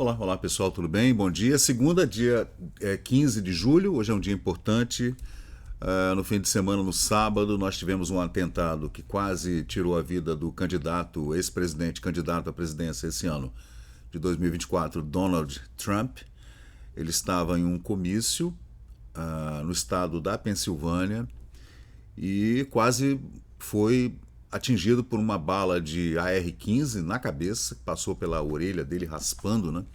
Olá pessoal, tudo bem? Bom dia. Segunda, dia 15 de julho, hoje é um dia importante. No fim de semana, no sábado, nós tivemos um atentado que quase tirou a vida do candidato, ex-presidente, candidato à presidência esse ano de 2024, Donald Trump. Ele estava em um comício no estado da Pensilvânia e quase foi atingido por uma bala de AR-15 na cabeça, que passou pela orelha dele raspando, né?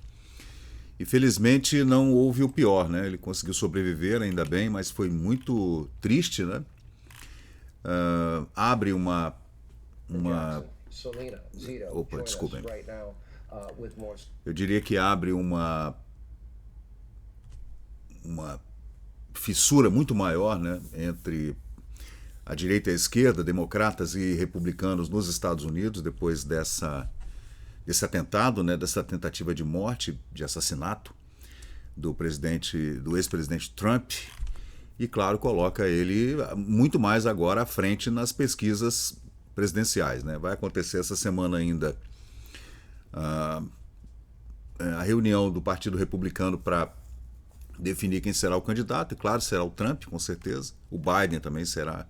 E felizmente não houve o pior, né? Ele conseguiu sobreviver, ainda bem, mas foi muito triste, né? Abre uma... Opa, desculpem. Eu diria que abre uma fissura muito maior, né, entre a direita e a esquerda, democratas e republicanos nos Estados Unidos, depois desse atentado, né, dessa tentativa de morte, de assassinato do ex-presidente Trump, e claro, coloca ele muito mais agora à frente nas pesquisas presidenciais, né? Vai acontecer essa semana ainda a reunião do Partido Republicano para definir quem será o candidato, e claro, será o Trump, com certeza. O Biden também será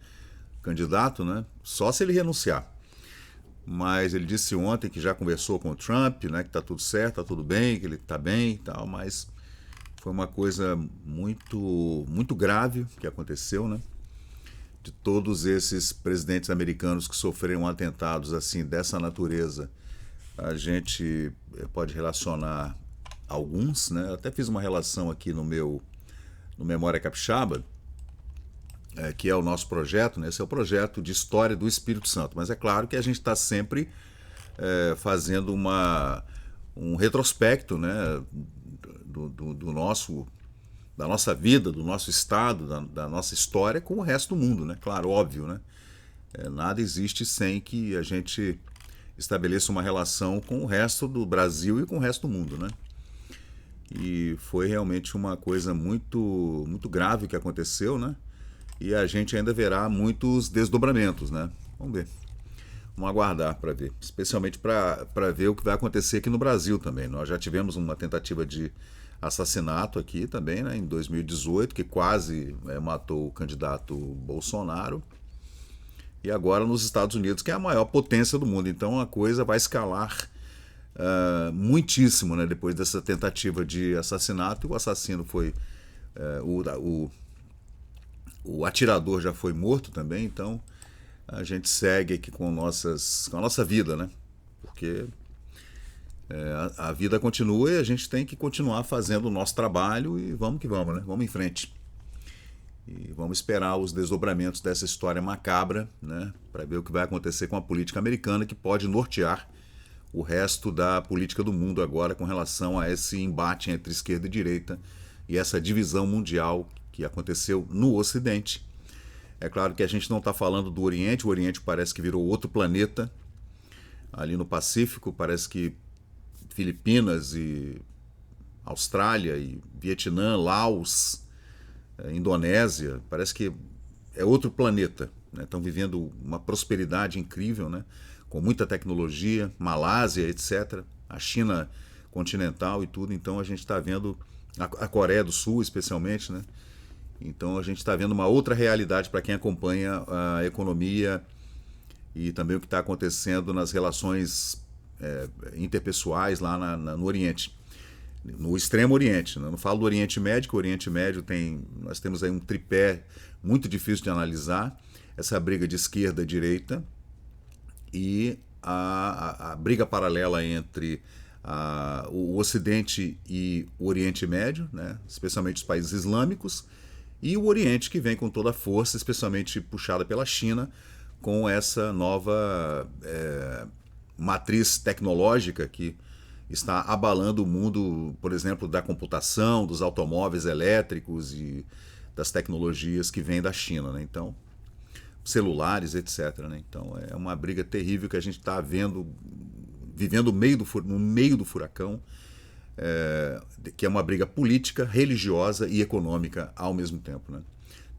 candidato, né? Só se ele renunciar. Mas ele disse ontem que já conversou com o Trump, né, que está tudo certo, está tudo bem, que ele está bem e tal, mas foi uma coisa muito grave que aconteceu, né? De todos esses presidentes americanos que sofreram atentados assim dessa natureza, a gente pode relacionar alguns, né? Eu até fiz uma relação aqui no Memória Capixaba, que é o nosso projeto, né? Esse é o projeto de história do Espírito Santo. Mas é claro que a gente está sempre fazendo um retrospecto, né? Da nossa vida, do nosso estado, da nossa história com o resto do mundo, né? Claro, óbvio, né? Nada existe sem que a gente estabeleça uma relação com o resto do Brasil e com o resto do mundo, né? E foi realmente uma coisa muito grave que aconteceu, né? E a gente ainda verá muitos desdobramentos, né? Vamos ver. Vamos aguardar para ver. Especialmente para ver o que vai acontecer aqui no Brasil também. Nós já tivemos uma tentativa de assassinato aqui também, né, em 2018, que quase matou o candidato Bolsonaro. E agora nos Estados Unidos, que é a maior potência do mundo. Então a coisa vai escalar muitíssimo, né, depois dessa tentativa de assassinato. O assassino foi... O atirador já foi morto também, então a gente segue aqui com a nossa vida, né? Porque a vida continua e a gente tem que continuar fazendo o nosso trabalho e vamos que vamos, né? Vamos em frente. E vamos esperar os desdobramentos dessa história macabra, né? Para ver o que vai acontecer com a política americana, que pode nortear o resto da política do mundo agora com relação a esse embate entre esquerda e direita e essa divisão mundial que aconteceu no Ocidente. É claro que a gente não está falando do Oriente, o Oriente parece que virou outro planeta. Ali no Pacífico, parece que Filipinas e Austrália e Vietnã, Laos, Indonésia, parece que é outro planeta, né? Estão vivendo uma prosperidade incrível, né? Com muita tecnologia, Malásia, etc. A China continental e tudo, então a gente está vendo a Coreia do Sul especialmente, né? Então a gente está vendo uma outra realidade para quem acompanha a economia e também o que está acontecendo nas relações interpessoais lá no Oriente, no Extremo Oriente. Né? Não falo do Oriente Médio, que o Oriente Médio nós temos aí um tripé muito difícil de analisar, essa briga de esquerda e direita e a briga paralela entre o Ocidente e o Oriente Médio, né? Especialmente os países islâmicos, e o Oriente, que vem com toda a força, especialmente puxada pela China, com essa nova matriz tecnológica que está abalando o mundo, por exemplo, da computação, dos automóveis elétricos e das tecnologias que vêm da China, né? Então, celulares, etc. Né? Então, é uma briga terrível que a gente está vivendo no meio do furacão, que é uma briga política, religiosa e econômica ao mesmo tempo, né?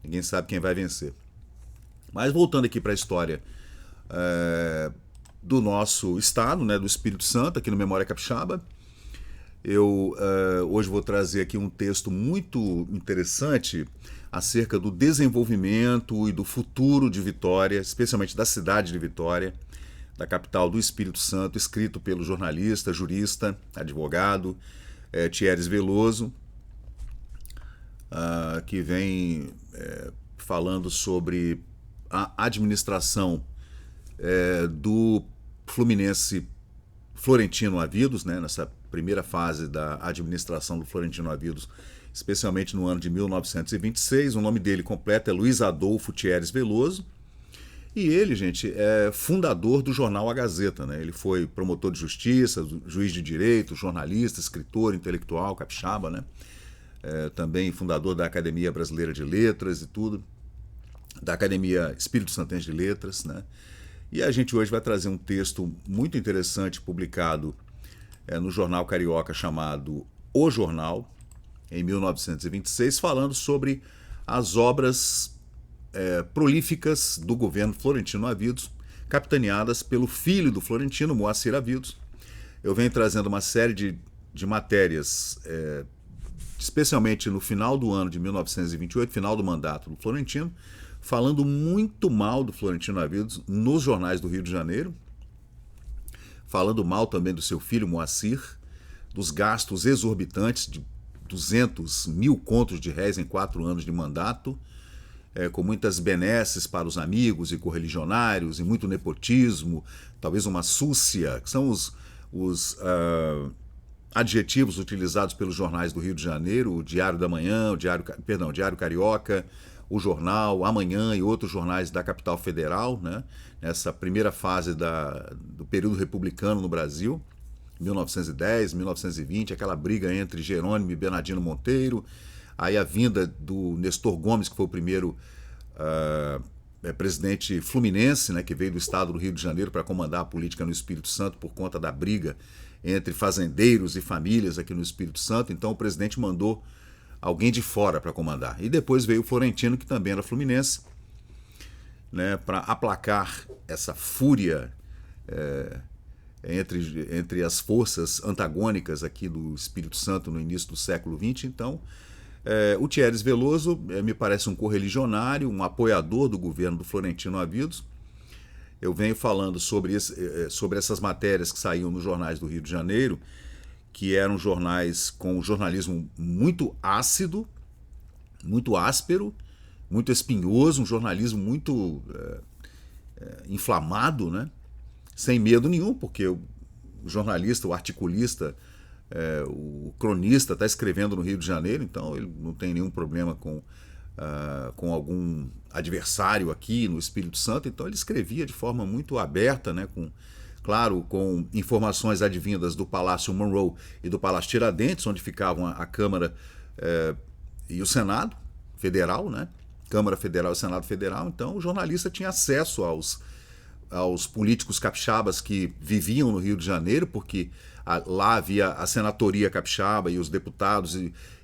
Ninguém sabe quem vai vencer. Mas voltando aqui para a história do nosso estado, né, do Espírito Santo, aqui no Memória Capixaba, Eu hoje vou trazer aqui um texto muito interessante acerca do desenvolvimento e do futuro de Vitória, especialmente da cidade de Vitória, da capital do Espírito Santo, escrito pelo jornalista, jurista, advogado Thieres Veloso, que vem falando sobre a administração do Fluminense Florentino Avidos, né, nessa primeira fase da administração do Florentino Avidos, especialmente no ano de 1926. O nome dele completo é Luiz Adolfo Thieres Veloso. E ele, gente, é fundador do jornal A Gazeta, né? Ele foi promotor de justiça, juiz de direito, jornalista, escritor, intelectual, capixaba, né? Também fundador da Academia Brasileira de Letras e tudo, da Academia Espírito Santense de Letras, né? E a gente hoje vai trazer um texto muito interessante publicado no jornal carioca chamado O Jornal, em 1926, falando sobre as obras prolíficas do governo Florentino Avidos, capitaneadas pelo filho do Florentino, Moacir Avidos. Eu venho trazendo uma série de matérias, especialmente no final do ano de 1928, final do mandato do Florentino, falando muito mal do Florentino Avidos nos jornais do Rio de Janeiro, falando mal também do seu filho Moacir, dos gastos exorbitantes de 200 mil contos de réis em 4 anos de mandato, com muitas benesses para os amigos e correligionários, e muito nepotismo, talvez uma súcia, que são os adjetivos utilizados pelos jornais do Rio de Janeiro, o Diário da Manhã, o Diário Carioca, o Jornal, Amanhã e outros jornais da capital federal, né? Nessa primeira fase do período republicano no Brasil, 1910, 1920, aquela briga entre Jerônimo e Bernardino Monteiro, aí a vinda do Nestor Gomes, que foi o primeiro presidente fluminense, né, que veio do estado do Rio de Janeiro para comandar a política no Espírito Santo por conta da briga entre fazendeiros e famílias aqui no Espírito Santo. Então o presidente mandou alguém de fora para comandar. E depois veio o Florentino, que também era fluminense, né, para aplacar essa fúria entre as forças antagônicas aqui do Espírito Santo no início do século XX. Então, o Thieres Veloso me parece um correligionário, um apoiador do governo do Florentino Avidos. Eu venho falando sobre essas matérias que saíam nos jornais do Rio de Janeiro, que eram jornais com um jornalismo muito ácido, muito áspero, muito espinhoso, um jornalismo muito inflamado, né? Sem medo nenhum, porque o jornalista, o articulista, o cronista está escrevendo no Rio de Janeiro, então ele não tem nenhum problema com algum adversário aqui no Espírito Santo, então ele escrevia de forma muito aberta, né, claro, com informações advindas do Palácio Monroe e do Palácio Tiradentes, onde ficavam a Câmara e o Senado Federal, né? Câmara Federal e Senado Federal. Então o jornalista tinha acesso aos políticos capixabas que viviam no Rio de Janeiro, porque lá havia a senatoria capixaba e os deputados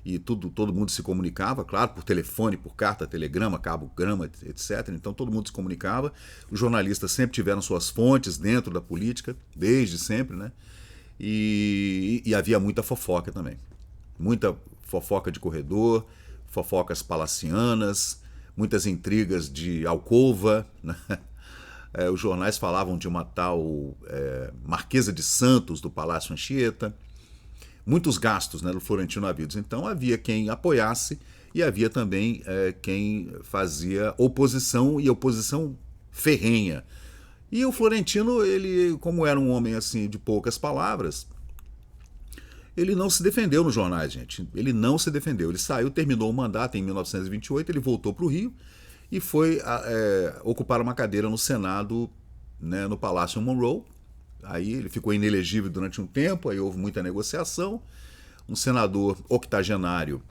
e todo mundo se comunicava, claro, por telefone, por carta, telegrama, cabograma, etc. Então todo mundo se comunicava. Os jornalistas sempre tiveram suas fontes dentro da política, desde sempre, né? E havia muita fofoca também. Muita fofoca de corredor, fofocas palacianas, muitas intrigas de alcova, né? Os jornais falavam de uma tal Marquesa de Santos do Palácio Anchieta. Muitos gastos, né, do Florentino Avidos. Então havia quem apoiasse e havia também quem fazia oposição, e oposição ferrenha. E o Florentino, ele, como era um homem assim de poucas palavras, ele não se defendeu nos jornais, gente. Ele não se defendeu. Ele saiu, terminou o mandato em 1928, ele voltou para o Rio e foi ocupar uma cadeira no Senado, né, no Palácio Monroe. Aí ele ficou inelegível durante um tempo, aí houve muita negociação. Um senador octogenário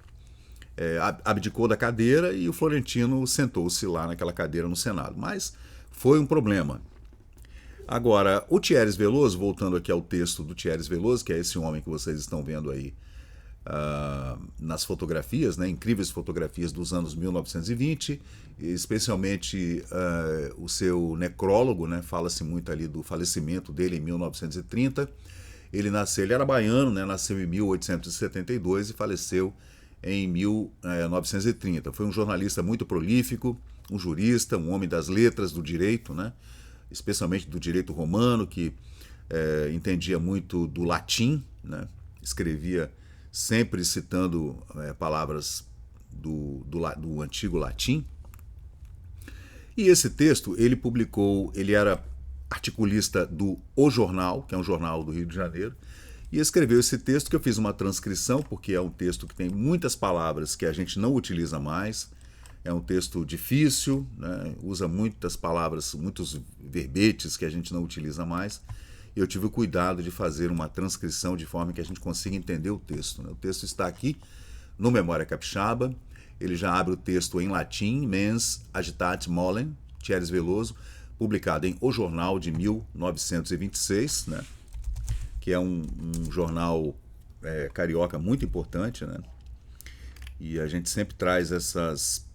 abdicou da cadeira e o Florentino sentou-se lá naquela cadeira no Senado. Mas foi um problema. Agora, o Thieres Veloso, voltando aqui ao texto do Thieres Veloso, que é esse homem que vocês estão vendo aí nas fotografias, né, incríveis fotografias dos anos 1920, especialmente o seu necrólogo, né, fala-se muito ali do falecimento dele em 1930. Ele era baiano, né? Nasceu em 1872 e faleceu em 1930. Foi um jornalista muito prolífico, um jurista, um homem das letras, do direito, né? Especialmente do direito romano, que entendia muito do latim, né? Escrevia sempre citando palavras do antigo latim. E esse texto ele publicou, ele era articulista do O Jornal, que é um jornal do Rio de Janeiro, e escreveu esse texto que eu fiz uma transcrição, porque é um texto que tem muitas palavras que a gente não utiliza mais, é um texto difícil, né? Usa muitas palavras, muitos verbetes que a gente não utiliza mais, e eu tive o cuidado de fazer uma transcrição de forma que a gente consiga entender o texto, né? O texto está aqui no Memória Capixaba. Ele já abre o texto em latim, Mens Agitate Molem, Thierry Veloso, publicado em O Jornal de 1926, né? Que é um jornal carioca muito importante, né? E a gente sempre traz essas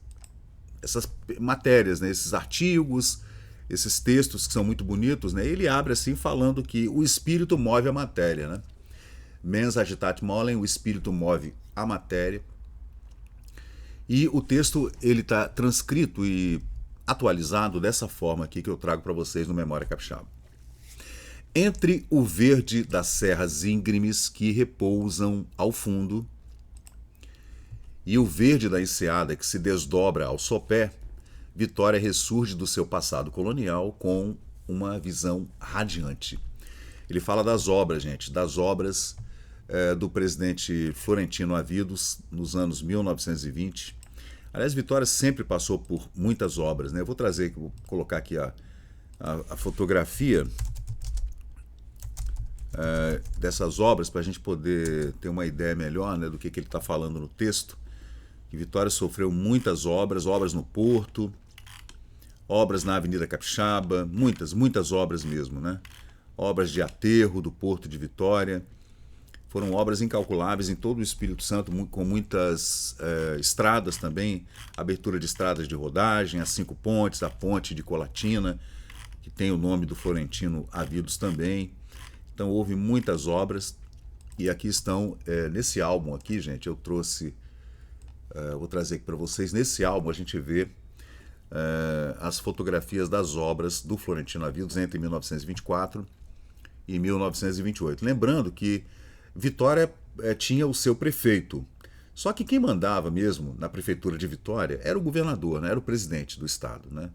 matérias, né? Esses artigos, esses textos que são muito bonitos, né? Ele abre assim falando que o espírito move a matéria, né? Mens Agitate Molem, o espírito move a matéria. E o texto ele está transcrito e atualizado dessa forma aqui que eu trago para vocês no Memória Capixaba. Entre o verde das serras íngremes que repousam ao fundo e o verde da enseada que se desdobra ao sopé, Vitória ressurge do seu passado colonial com uma visão radiante. Ele fala das obras, gente, das obras do presidente Florentino Avidos nos anos 1920. Aliás, Vitória sempre passou por muitas obras, né? Eu vou colocar aqui a fotografia dessas obras para a gente poder ter uma ideia melhor, né, do que ele está falando no texto. Que Vitória sofreu muitas obras no Porto, obras na Avenida Capixaba, muitas obras mesmo, né? Obras de aterro do Porto de Vitória. Foram obras incalculáveis em todo o Espírito Santo, com muitas estradas também, abertura de estradas de rodagem, as 5 pontes, a ponte de Colatina, que tem o nome do Florentino Avidos também. Então houve muitas obras, e aqui estão, nesse álbum aqui, gente, eu trouxe, vou trazer aqui para vocês, nesse álbum a gente vê as fotografias das obras do Florentino Avidos entre 1924 e 1928. Lembrando que Vitória tinha o seu prefeito. Só que quem mandava mesmo na prefeitura de Vitória era o governador, né? Era o presidente do estado, né?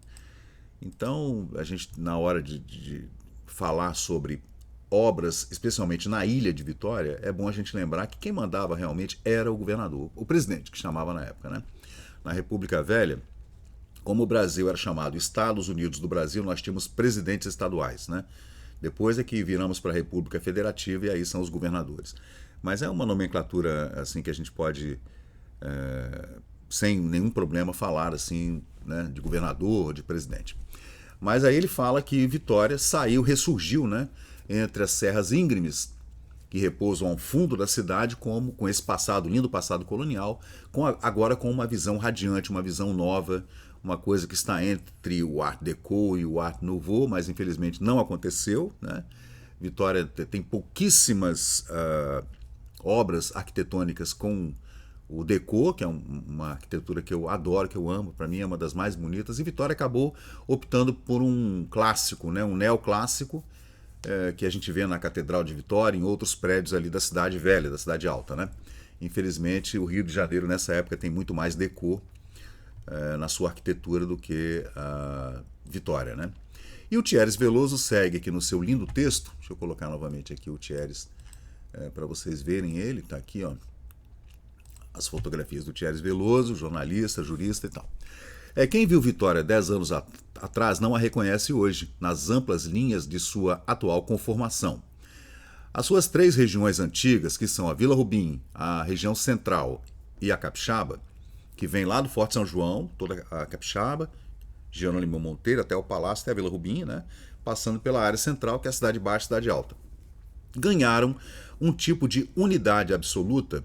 Então, a gente, na hora de falar sobre obras, especialmente na ilha de Vitória, é bom a gente lembrar que quem mandava realmente era o governador, o presidente, que chamava na época, né? Na República Velha, como o Brasil era chamado Estados Unidos do Brasil, nós tínhamos presidentes estaduais, né? Depois é que viramos para a República Federativa e aí são os governadores. Mas é uma nomenclatura assim que a gente pode, sem nenhum problema, falar assim, né, de governador, de presidente. Mas aí ele fala que Vitória ressurgiu, né, entre as serras íngremes que repousam ao fundo da cidade, com esse passado, lindo passado colonial, agora com uma visão radiante, uma visão nova, uma coisa que está entre o Art Deco e o Art Nouveau, mas infelizmente não aconteceu, né? Vitória tem pouquíssimas obras arquitetônicas com o Deco, que é uma arquitetura que eu adoro, que eu amo, para mim é uma das mais bonitas, e Vitória acabou optando por um clássico, né? Um neoclássico, que a gente vê na Catedral de Vitória, em outros prédios ali da cidade velha, da cidade alta, né? Infelizmente, o Rio de Janeiro nessa época tem muito mais Deco na sua arquitetura do que a Vitória, né? E o Thierry Veloso segue aqui no seu lindo texto. Deixa eu colocar novamente aqui o Thierry para vocês verem ele. Está aqui, ó, as fotografias do Thierry Veloso, jornalista, jurista e tal. Quem viu Vitória 10 anos atrás não a reconhece hoje, nas amplas linhas de sua atual conformação. As suas 3 regiões antigas, que são a Vila Rubim, a região central e a Capixaba, que vem lá do Forte São João, toda a Capixaba, Jerônimo Monteiro, até o Palácio, até a Vila Rubim, né? Passando pela área central, que é a Cidade Baixa e a Cidade Alta. Ganharam um tipo de unidade absoluta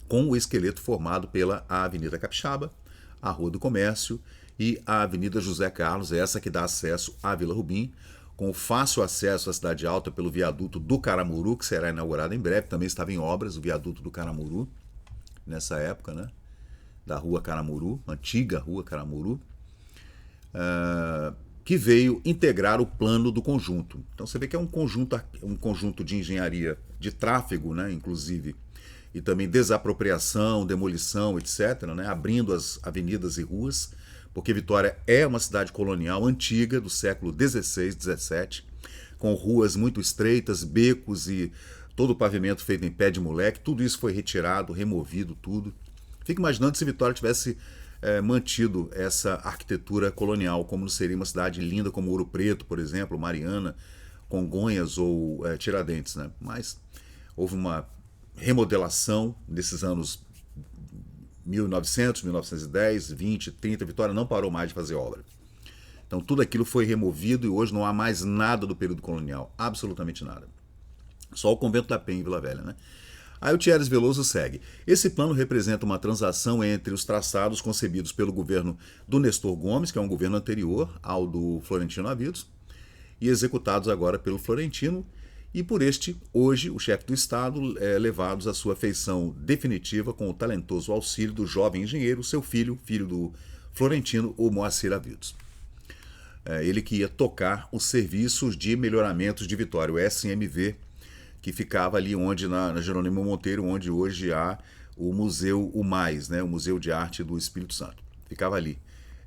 com o esqueleto formado pela Avenida Capixaba, a Rua do Comércio e a Avenida José Carlos, essa que dá acesso à Vila Rubim, com fácil acesso à Cidade Alta pelo viaduto do Caramuru, que será inaugurado em breve. Também estava em obras o viaduto do Caramuru, nessa época, né? Da Rua Caramuru, antiga Rua Caramuru, que veio integrar o plano do conjunto. Então você vê que é um conjunto de engenharia de tráfego, né? Inclusive, e também desapropriação, demolição, etc., né? Abrindo as avenidas e ruas, porque Vitória é uma cidade colonial antiga, do século XVI, XVII, com ruas muito estreitas, becos e todo o pavimento feito em pé de moleque. Tudo isso foi retirado, removido, tudo. Fico imaginando se Vitória tivesse mantido essa arquitetura colonial, como seria uma cidade linda como Ouro Preto, por exemplo, Mariana, Congonhas ou Tiradentes, né? Mas houve uma remodelação desses anos 1900, 1910, 20, 30, Vitória não parou mais de fazer obra. Então tudo aquilo foi removido e hoje não há mais nada do período colonial, absolutamente nada. Só o Convento da Penha em Vila Velha, né? Aí o Thierry Veloso segue. Esse plano representa uma transação entre os traçados concebidos pelo governo do Nestor Gomes, que é um governo anterior ao do Florentino Avidos, e executados agora pelo Florentino, e por este, hoje, o chefe do Estado, levados à sua feição definitiva com o talentoso auxílio do jovem engenheiro, seu filho do Florentino, o Moacir Avidos. Ele que ia tocar os serviços de melhoramentos de Vitória, o SMV, que ficava ali onde, na Jerônimo Monteiro, onde hoje há o Museu O Mais, né, o Museu de Arte do Espírito Santo. Ficava ali,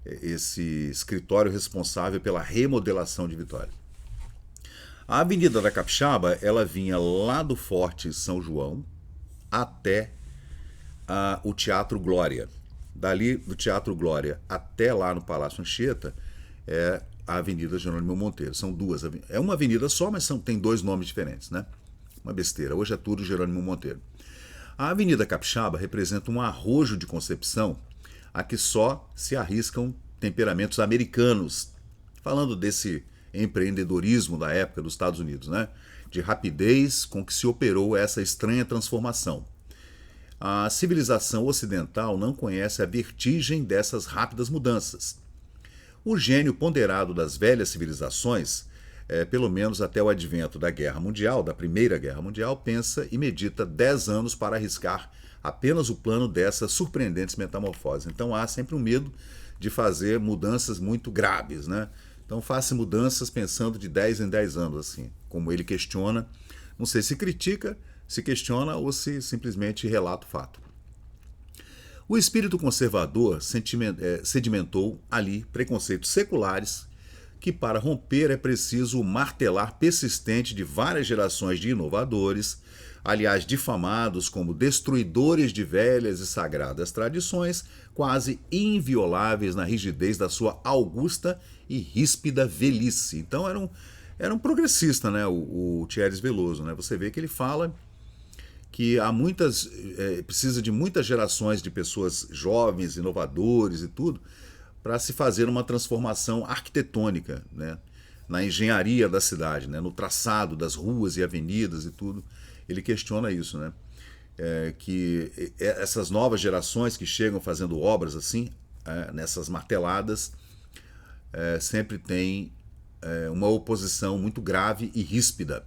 esse escritório responsável pela remodelação de Vitória. A Avenida da Capixaba, ela vinha lá do Forte São João até o Teatro Glória. Dali do Teatro Glória até lá no Palácio Anchieta é a Avenida Jerônimo Monteiro. São duas. É uma avenida só, mas tem dois nomes diferentes, né? Uma besteira. Hoje é tudo Jerônimo Monteiro. A Avenida Capixaba representa um arrojo de concepção a que só se arriscam temperamentos americanos. Falando desse empreendedorismo da época dos Estados Unidos, né? De rapidez com que se operou essa estranha transformação. A civilização ocidental não conhece a vertigem dessas rápidas mudanças. O gênio ponderado das velhas civilizações, pelo menos até o advento da Guerra Mundial, da Primeira Guerra Mundial, pensa e medita 10 anos para arriscar apenas o plano dessas surpreendentes metamorfoses. Então há sempre um medo de fazer mudanças muito graves, né? Então faça mudanças pensando de 10 em 10 anos, assim, como ele questiona. Não sei se critica, se questiona ou se simplesmente relata o fato. O espírito conservador sedimentou ali preconceitos seculares que para romper é preciso o martelar persistente de várias gerações de inovadores, aliás difamados como destruidores de velhas e sagradas tradições, quase invioláveis na rigidez da sua augusta e ríspida velhice. Então era um progressista, né, o Thierry Veloso, né? Você vê que ele fala que há precisa de muitas gerações de pessoas jovens, inovadores e tudo, para se fazer uma transformação arquitetônica, né, na engenharia da cidade, né, no traçado das ruas e avenidas e tudo. Ele questiona isso, né, que essas novas gerações que chegam fazendo obras assim, nessas marteladas, sempre tem uma oposição muito grave e ríspida.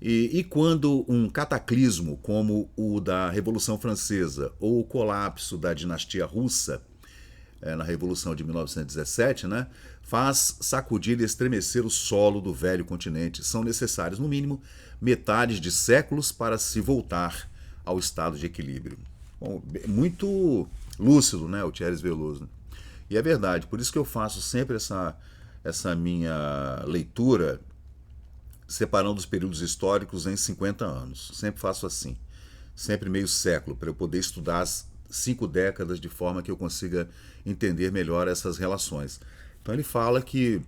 E quando um cataclismo como o da Revolução Francesa ou o colapso da dinastia russa, na Revolução de 1917, né, faz sacudir e estremecer o solo do velho continente, são necessários, no mínimo, metades de séculos para se voltar ao estado de equilíbrio. Bom, muito lúcido, né, o Thierry Veloso. Né? E é verdade, por isso que eu faço sempre essa minha leitura separando os períodos históricos em 50 anos. Sempre faço assim, sempre meio século, para eu poder estudar as 5 décadas de forma que eu consiga entender melhor essas relações. Então ele fala que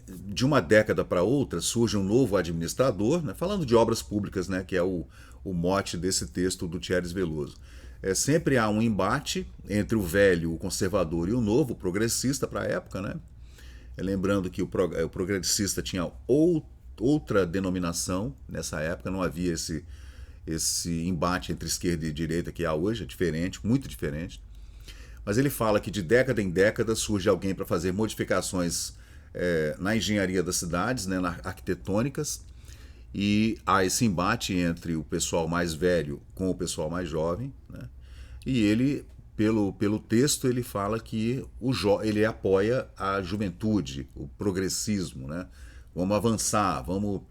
de uma década para outra surge um novo administrador, né, falando de obras públicas, né, que é o mote desse texto do Thierry Veloso. Sempre há um embate entre o velho, o conservador, e o novo, o progressista para a época, né? Lembrando que o progressista tinha outra denominação nessa época, não havia esse embate entre esquerda e direita que há hoje, é diferente, muito diferente. mas ele fala que de década em década surge alguém para fazer modificações na engenharia das cidades, né, arquitetônicas, e há esse embate entre o pessoal mais velho com o pessoal mais jovem, né? E ele, pelo texto, ele fala que ele apoia a juventude, o progressismo, né? Vamos avançar, vamos...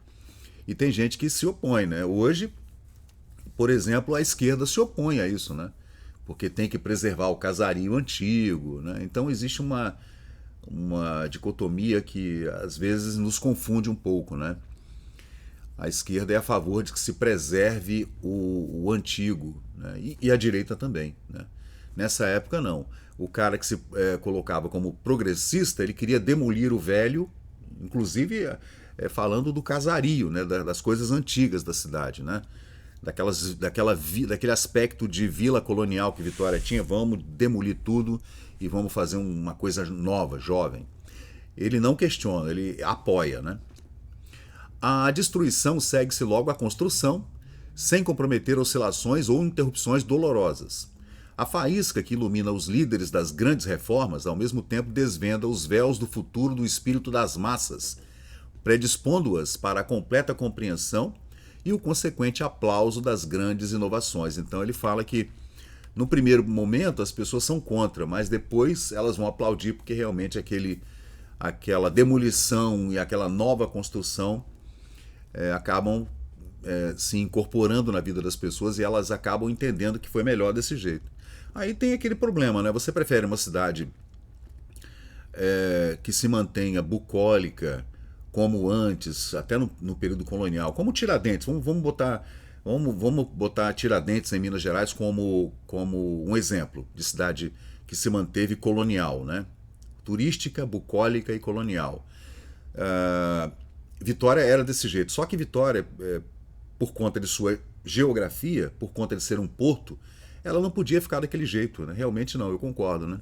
E tem gente que se opõe, né? Hoje, por exemplo, a esquerda se opõe a isso, né? Porque tem que preservar o casario antigo, né? Então existe uma dicotomia que às vezes nos confunde um pouco, né? A esquerda é a favor de que se preserve o antigo, né? E a direita também, né? Nessa época, não. O cara que se colocava como progressista, ele queria demolir o velho, inclusive falando do casario, né? Das coisas antigas da cidade, né? Daquele aspecto de vila colonial que Vitória tinha, vamos demolir tudo e vamos fazer uma coisa nova, jovem. Ele não questiona, ele apoia, né? A destruição segue-se logo à construção, sem comprometer oscilações ou interrupções dolorosas. A faísca que ilumina os líderes das grandes reformas, ao mesmo tempo desvenda os véus do futuro do espírito das massas, predispondo-as para a completa compreensão e o consequente aplauso das grandes inovações. Então ele fala que no primeiro momento as pessoas são contra, mas depois elas vão aplaudir porque realmente aquela demolição e aquela nova construção acabam se incorporando na vida das pessoas e elas acabam entendendo que foi melhor desse jeito. Aí tem aquele problema, né? Você prefere uma cidade que se mantenha bucólica, como antes, até no período colonial, como Tiradentes. Vamos botar Tiradentes em Minas Gerais como um exemplo de cidade que se manteve colonial, né? Turística, bucólica e colonial. Vitória era desse jeito, só que Vitória, por conta de sua geografia, por conta de ser um porto, ela não podia ficar daquele jeito, né? Realmente não, eu concordo, né?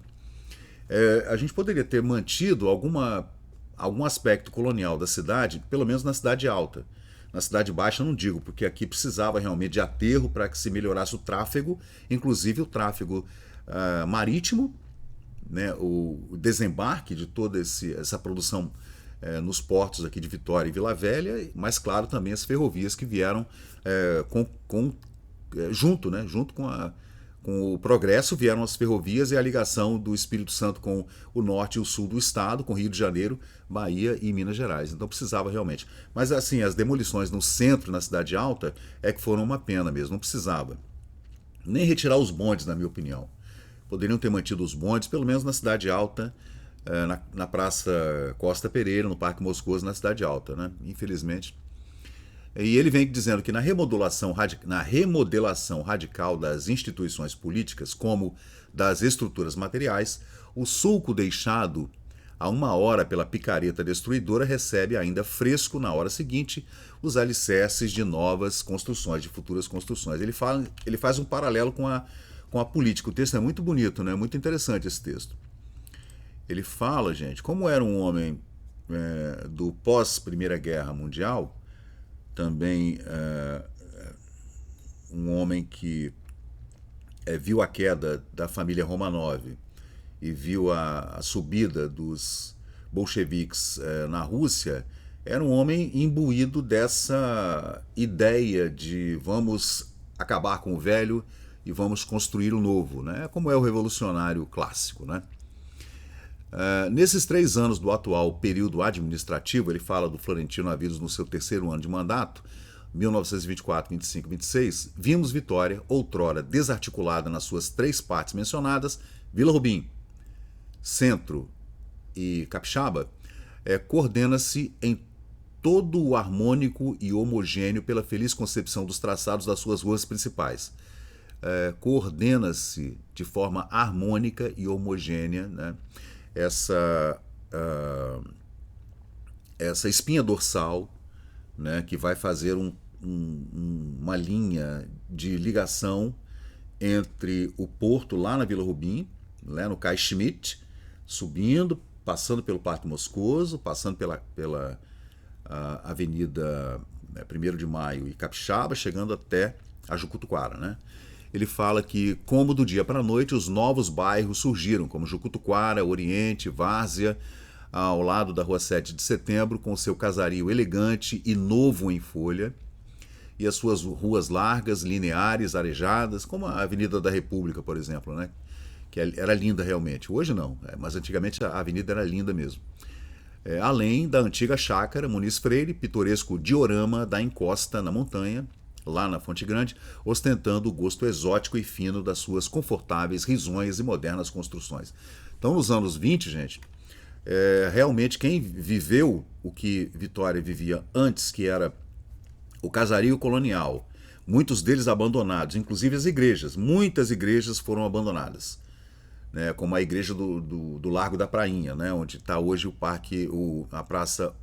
A gente poderia ter mantido algum aspecto colonial da cidade, pelo menos na cidade alta. Na cidade baixa eu não digo, porque aqui precisava realmente de aterro para que se melhorasse o tráfego, inclusive o tráfego marítimo, né, o desembarque de toda essa produção nos portos aqui de Vitória e Vila Velha, mas claro também as ferrovias que vieram junto, né, junto com o progresso vieram as ferrovias e a ligação do Espírito Santo com o norte e o sul do estado, com Rio de Janeiro, Bahia e Minas Gerais. Então precisava realmente. Mas assim, as demolições no centro, na cidade alta, que foram uma pena mesmo, não precisava. Nem retirar os bondes, na minha opinião. Poderiam ter mantido os bondes, pelo menos na cidade alta, na Praça Costa Pereira, no Parque Moscoso, na cidade alta, né? Infelizmente. E ele vem dizendo que na remodelação radical das instituições políticas, como das estruturas materiais, o sulco deixado a uma hora pela picareta destruidora recebe ainda fresco, na hora seguinte, os alicerces de novas construções, de futuras construções. Ele faz um paralelo com a política. O texto é muito bonito, né? Muito interessante esse texto. Ele fala, gente, como era um homem do pós-Primeira Guerra Mundial, também um homem que viu a queda da família Romanov e viu a subida dos bolcheviques na Rússia, era um homem imbuído dessa ideia de vamos acabar com o velho e vamos construir o novo, né? Como é o revolucionário clássico, né? Nesses 3 anos do atual período administrativo, ele fala do Florentino Avilos no seu 3º ano de mandato, 1924, 25 e 26, vimos Vitória, outrora desarticulada nas suas 3 partes mencionadas, Vila Rubim, Centro e Capixaba, coordena-se em todo o harmônico e homogêneo pela feliz concepção dos traçados das suas ruas principais. Coordena-se de forma harmônica e homogênea, né? Essa espinha dorsal, né, que vai fazer uma linha de ligação entre o porto lá na Vila Rubim, né, no Cais Schmidt, subindo, passando pelo Parque Moscoso, passando pela Avenida 1º de Maio e Capixaba, chegando até a Jucutuquara, né? ele fala que, como do dia para a noite, os novos bairros surgiram, como Jucutuquara, Oriente, Várzea, ao lado da Rua 7 de Setembro, com seu casario elegante e novo em folha, e as suas ruas largas, lineares, arejadas, como a Avenida da República, por exemplo, né? Que era linda realmente. Hoje não, mas antigamente a avenida era linda mesmo. Além da antiga chácara Muniz Freire, pitoresco diorama da encosta na montanha, lá na Fonte Grande, ostentando o gosto exótico e fino das suas confortáveis, risonhas e modernas construções. Então, nos anos 20, gente, realmente quem viveu o que Vitória vivia antes, que era o casario colonial, muitos deles abandonados, inclusive as igrejas, muitas igrejas foram abandonadas, né, como a igreja do Largo da Prainha, né, onde está hoje o parque, a Praça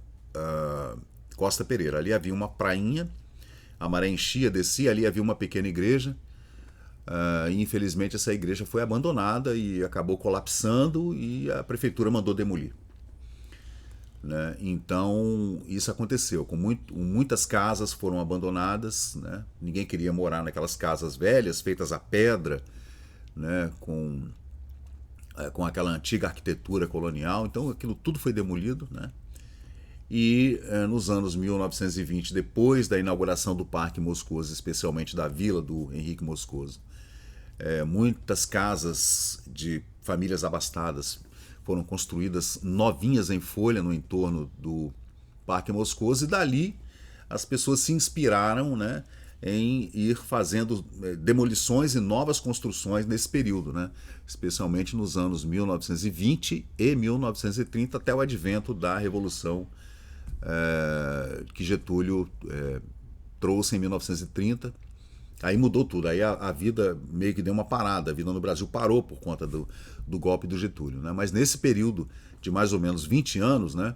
Costa Pereira. Ali havia uma prainha, a maré enchia, descia, ali havia uma pequena igreja, e infelizmente essa igreja foi abandonada e acabou colapsando e a prefeitura mandou demolir. Né? Então isso aconteceu, muitas casas foram abandonadas, né? Ninguém queria morar naquelas casas velhas, feitas a pedra, né? Com aquela antiga arquitetura colonial, então aquilo tudo foi demolido, né? E nos anos 1920, depois da inauguração do Parque Moscoso, especialmente da vila do Henrique Moscoso, muitas casas de famílias abastadas foram construídas novinhas em folha no entorno do Parque Moscoso, e dali as pessoas se inspiraram, né, em ir fazendo demolições e novas construções nesse período, né, especialmente nos anos 1920 e 1930, até o advento da Revolução que Getúlio trouxe em 1930. Aí mudou tudo, aí a vida meio que deu uma parada, a vida no Brasil parou por conta do golpe do Getúlio, né? Mas nesse período de mais ou menos 20 anos, né,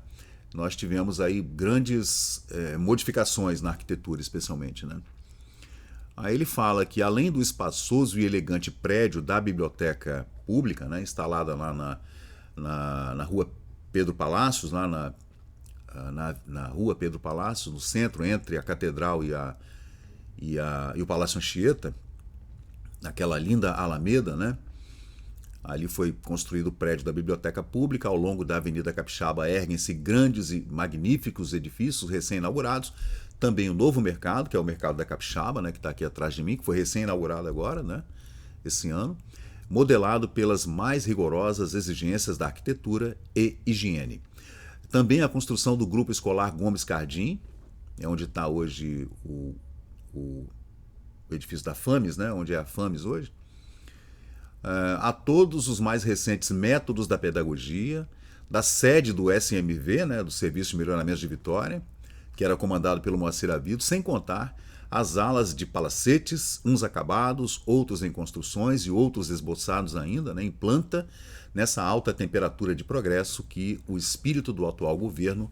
nós tivemos aí grandes modificações na arquitetura, especialmente, né? Aí ele fala que, além do espaçoso e elegante prédio da biblioteca pública, né, instalada lá na rua Pedro Palácios, lá na rua Pedro Palácios, no centro, entre a Catedral e o Palácio Anchieta, naquela linda Alameda, né? Ali foi construído o prédio da Biblioteca Pública. Ao longo da Avenida Capixaba erguem-se grandes e magníficos edifícios recém-inaugurados. Também o novo mercado, que é o Mercado da Capixaba, né, que está aqui atrás de mim, que foi recém-inaugurado agora, né, esse ano, modelado pelas mais rigorosas exigências da arquitetura e higiene. Também a construção do Grupo Escolar Gomes Cardim, onde está hoje o edifício da FAMES, né, onde é a FAMES hoje. A todos os mais recentes métodos da pedagogia, da sede do SMV, né, do Serviço de Melhoramento de Vitória, que era comandado pelo Moacir Avido, sem contar as alas de palacetes, uns acabados, outros em construções e outros esboçados ainda, né, em planta, nessa alta temperatura de progresso que o espírito do atual governo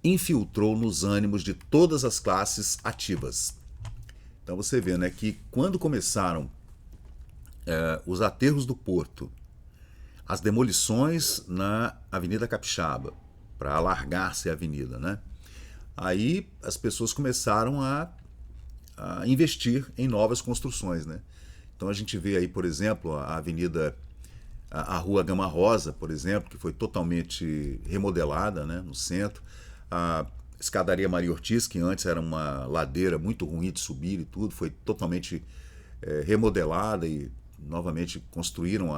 infiltrou nos ânimos de todas as classes ativas. Então você vê, né, que quando começaram os aterros do Porto, as demolições na Avenida Capixaba, para alargar-se a avenida, né? Aí as pessoas começaram a investir em novas construções, né? Então a gente vê aí, por exemplo, a avenida, a Rua Gama Rosa, por exemplo, que foi totalmente remodelada, né, no centro. A escadaria Maria Ortiz, que antes era uma ladeira muito ruim de subir e tudo, foi totalmente remodelada e novamente construíram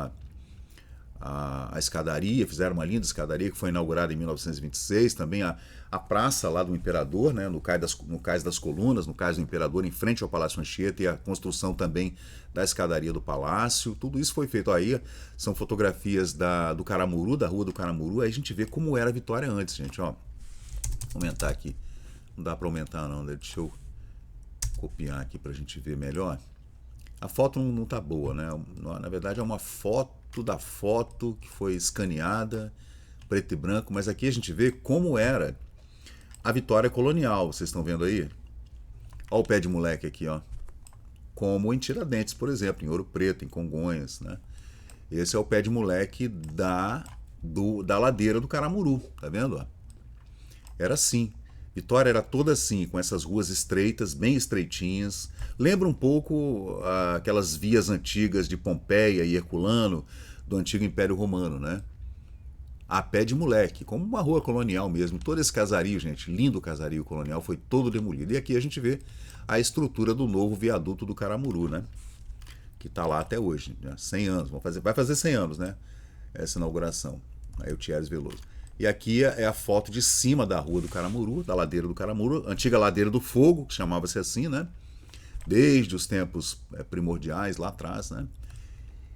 a escadaria, fizeram uma linda escadaria que foi inaugurada em 1926. Também a praça lá do Imperador, né, no Cais das Colunas, no Cais do Imperador, em frente ao Palácio Anchieta, e a construção também da escadaria do Palácio. Tudo isso foi feito aí. São fotografias do Caramuru, da Rua do Caramuru. Aí a gente vê como era a Vitória antes, gente. Ó, vou aumentar aqui. Não dá para aumentar não, deixa eu copiar aqui para a gente ver melhor. A foto não tá boa, né? Na verdade é uma foto da foto que foi escaneada, preto e branco, mas aqui a gente vê como era a Vitória colonial. Vocês estão vendo aí? Olha o pé de moleque aqui, ó. Como em Tiradentes, por exemplo, em Ouro Preto, em Congonhas, né? Esse é o pé de moleque da ladeira do Caramuru, tá vendo? Era assim. Vitória era toda assim, com essas ruas estreitas, bem estreitinhas. Lembra um pouco aquelas vias antigas de Pompeia e Herculano, do antigo Império Romano, né? A pé de moleque, como uma rua colonial mesmo. Todo esse casario, gente, lindo casario colonial, foi todo demolido. E aqui a gente vê a estrutura do novo viaduto do Caramuru, né? Que está lá até hoje, né? 100 anos. Vai fazer 100 anos, né? Essa inauguração. Aí o Thierry Veloso. E aqui é a foto de cima da rua do Caramuru, da ladeira do Caramuru, antiga ladeira do Fogo, que chamava-se assim, né? Desde os tempos primordiais lá atrás, né?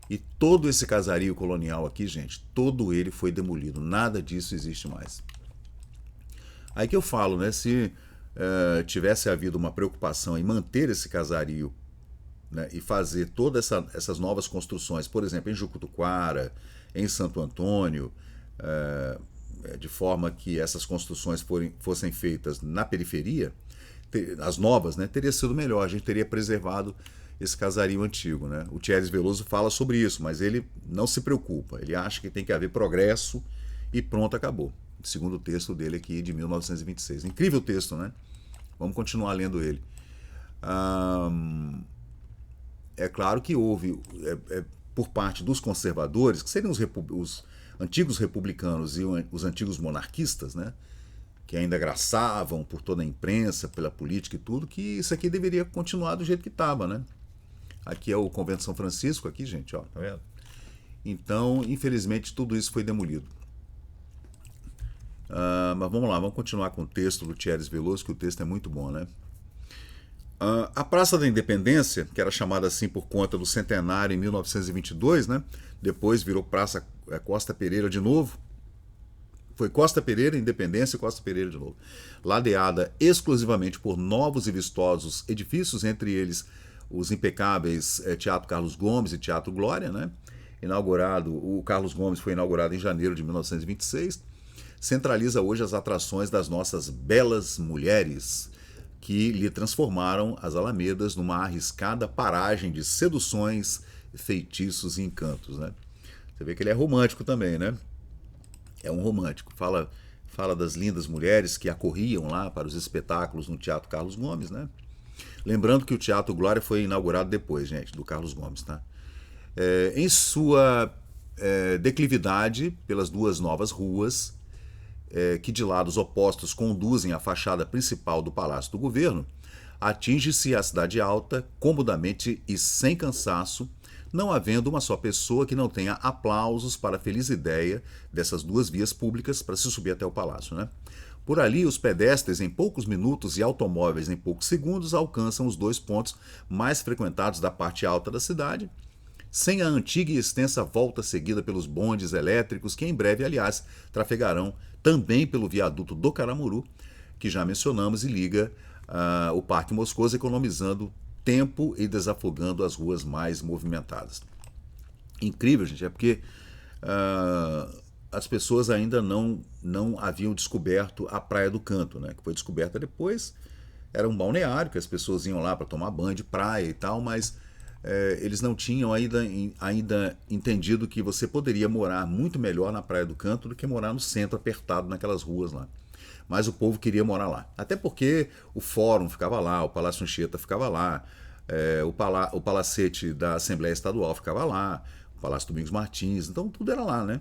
E todo esse casario colonial aqui, gente, todo ele foi demolido. Nada disso existe mais. Aí que eu falo, né? Se tivesse havido uma preocupação em manter esse casario, né, e fazer todas essas novas construções, por exemplo, em Jucutuquara, em Santo Antônio, de forma que essas construções fossem feitas na periferia, as novas, né, teria sido melhor, a gente teria preservado esse casario antigo. Né? O Thierry Veloso fala sobre isso, mas ele não se preocupa, ele acha que tem que haver progresso e pronto, acabou. Segundo o texto dele aqui, de 1926. Incrível texto, né? Vamos continuar lendo ele. É claro que houve, por parte dos conservadores, que seriam os antigos republicanos e os antigos monarquistas, né, que ainda graçavam por toda a imprensa, pela política e tudo, que isso aqui deveria continuar do jeito que estava, né? Aqui é o Convento de São Francisco, aqui, gente, ó, tá vendo? Então, infelizmente, tudo isso foi demolido. Mas vamos lá, vamos continuar com o texto do Thierry Veloso, que o texto é muito bom, né? A Praça da Independência, que era chamada assim por conta do centenário em 1922, né? Depois virou Praça Costa Pereira de novo. Foi Costa Pereira, Independência e Costa Pereira de novo. Ladeada exclusivamente por novos e vistosos edifícios, entre eles os impecáveis Teatro Carlos Gomes e Teatro Glória, né? O Carlos Gomes foi inaugurado em janeiro de 1926. Centraliza hoje as atrações das nossas belas mulheres, que lhe transformaram as Alamedas numa arriscada paragem de seduções, feitiços e encantos. Né? Você vê que ele é romântico também, né? É um romântico. Fala das lindas mulheres que acorriam lá para os espetáculos no Teatro Carlos Gomes, né? Lembrando que o Teatro Glória foi inaugurado depois, gente, do Carlos Gomes, tá? Em sua declividade pelas duas novas ruas, que de lados opostos conduzem à fachada principal do Palácio do Governo, atinge-se a Cidade Alta comodamente e sem cansaço, não havendo uma só pessoa que não tenha aplausos para a feliz ideia dessas duas vias públicas para se subir até o Palácio. Né? Por ali, os pedestres em poucos minutos e automóveis em poucos segundos alcançam os dois pontos mais frequentados da parte alta da cidade, sem a antiga e extensa volta seguida pelos bondes elétricos que em breve, aliás, trafegarão também pelo viaduto do Caramuru, que já mencionamos e liga o Parque Moscoso, economizando tempo e desafogando as ruas mais movimentadas. Incrível, gente, é porque as pessoas ainda não haviam descoberto a Praia do Canto, né, que foi descoberta depois. Era um balneário que as pessoas iam lá para tomar banho de praia e tal, mas eles não tinham ainda entendido que você poderia morar muito melhor na Praia do Canto do que morar no centro, apertado naquelas ruas lá. Mas o povo queria morar lá. Até porque o Fórum ficava lá, o Palácio Anchieta ficava lá, o Palacete da Assembleia Estadual ficava lá, o Palácio Domingos Martins, então tudo era lá, né?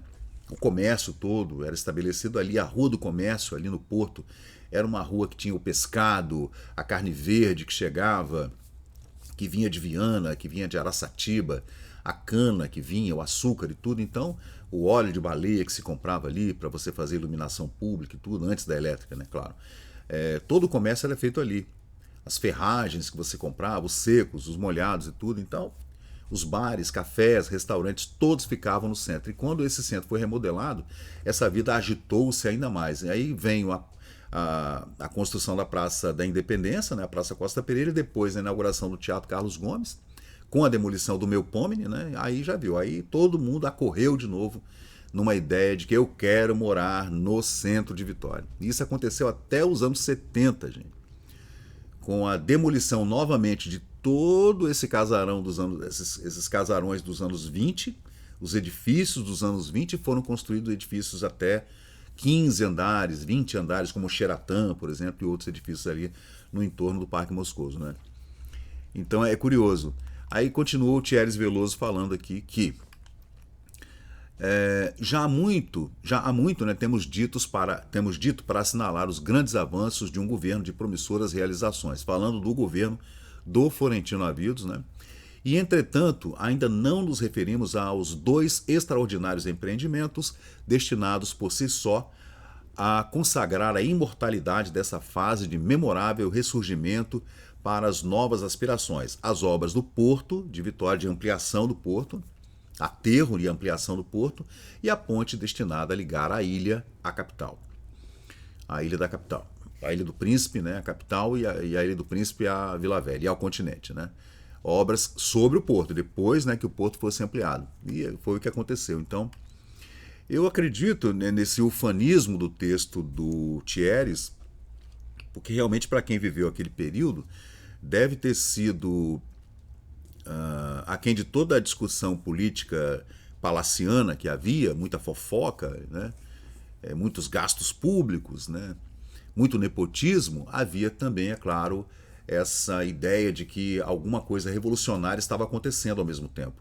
O comércio todo era estabelecido ali, a Rua do Comércio, ali no Porto, era uma rua que tinha o pescado, a carne verde que chegava, que vinha de Viana, que vinha de Araçatiba, a cana que vinha, o açúcar e tudo. Então, o óleo de baleia que se comprava ali para você fazer iluminação pública e tudo, antes da elétrica, né, claro. Todo o comércio era feito ali. As ferragens que você comprava, os secos, os molhados e tudo. Então, os bares, cafés, restaurantes, todos ficavam no centro. E quando esse centro foi remodelado, essa vida agitou-se ainda mais. E aí vem a construção da Praça da Independência, né, a Praça Costa Pereira, e depois a inauguração do Teatro Carlos Gomes, com a demolição do Melpomene, né, aí já viu, aí todo mundo acorreu de novo numa ideia de que eu quero morar no centro de Vitória. E isso aconteceu até os anos 70, gente, com a demolição novamente de todo esse casarão esses casarões dos anos 20, os edifícios dos anos 20 foram construídos edifícios até 15 andares, 20 andares, como o Sheraton, por exemplo, e outros edifícios ali no entorno do Parque Moscoso, né? Então é curioso. Aí continua o Thierry Veloso falando aqui que já há muito, né, temos dito para assinalar os grandes avanços de um governo de promissoras realizações, falando do governo do Florentino Avidos, né? E, entretanto, ainda não nos referimos aos dois extraordinários empreendimentos destinados por si só a consagrar a imortalidade dessa fase de memorável ressurgimento para as novas aspirações. As obras do Porto de Vitória, de ampliação do Porto, aterro e ampliação do Porto, e a ponte destinada a ligar a ilha à capital. A ilha da capital. A Ilha do Príncipe, né, a capital, e a Ilha do Príncipe, a Vila Velha, e ao continente, né? Obras sobre o Porto, depois, né, que o Porto fosse ampliado. E foi o que aconteceu. Então, eu acredito, né, nesse ufanismo do texto do Thierry, porque realmente para quem viveu aquele período, deve ter sido, aquém de toda a discussão política palaciana que havia, muita fofoca, né, muitos gastos públicos, né, muito nepotismo, havia também, é claro, essa ideia de que alguma coisa revolucionária estava acontecendo ao mesmo tempo.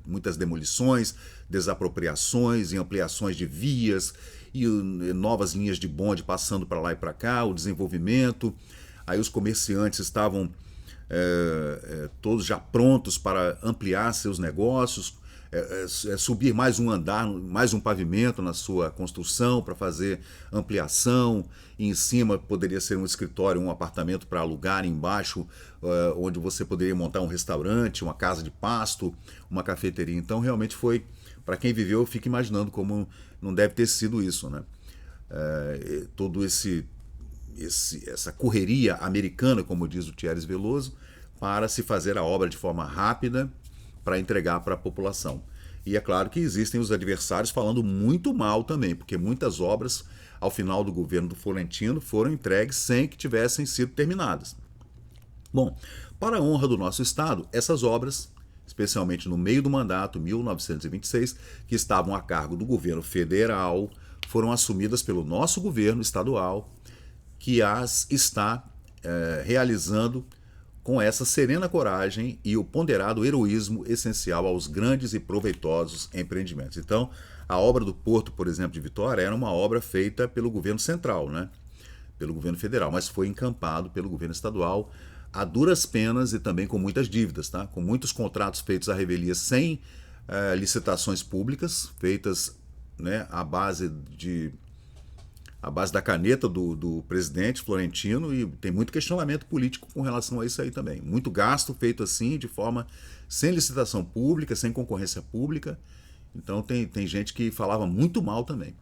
Muitas demolições, desapropriações e ampliações de vias e novas linhas de bonde passando para lá e para cá, o desenvolvimento. Aí os comerciantes estavam todos já prontos para ampliar seus negócios, subir mais um andar, mais um pavimento na sua construção para fazer ampliação. E em cima poderia ser um escritório, um apartamento para alugar, embaixo onde você poderia montar um restaurante, uma casa de pasto, uma cafeteria. Então realmente foi, para quem viveu, eu fico imaginando como não deve ter sido isso, né? Todo essa correria americana, como diz o Thierry Veloso, para se fazer a obra de forma rápida para entregar para a população. E é claro que existem os adversários falando muito mal também, porque muitas obras, ao final do governo do Florentino, foram entregues sem que tivessem sido terminadas. Bom, para a honra do nosso Estado, essas obras, especialmente no meio do mandato, 1926, que estavam a cargo do governo federal, foram assumidas pelo nosso governo estadual, que as está realizando com essa serena coragem e o ponderado heroísmo essencial aos grandes e proveitosos empreendimentos. Então, a obra do Porto, por exemplo, de Vitória, era uma obra feita pelo governo central, né? Pelo governo federal, mas foi encampado pelo governo estadual a duras penas e também com muitas dívidas, tá? Com muitos contratos feitos à revelia sem licitações públicas, feitas, né, à base da caneta do presidente Florentino, e tem muito questionamento político com relação a isso aí também. Muito gasto feito assim, de forma sem licitação pública, sem concorrência pública. Então tem gente que falava muito mal também.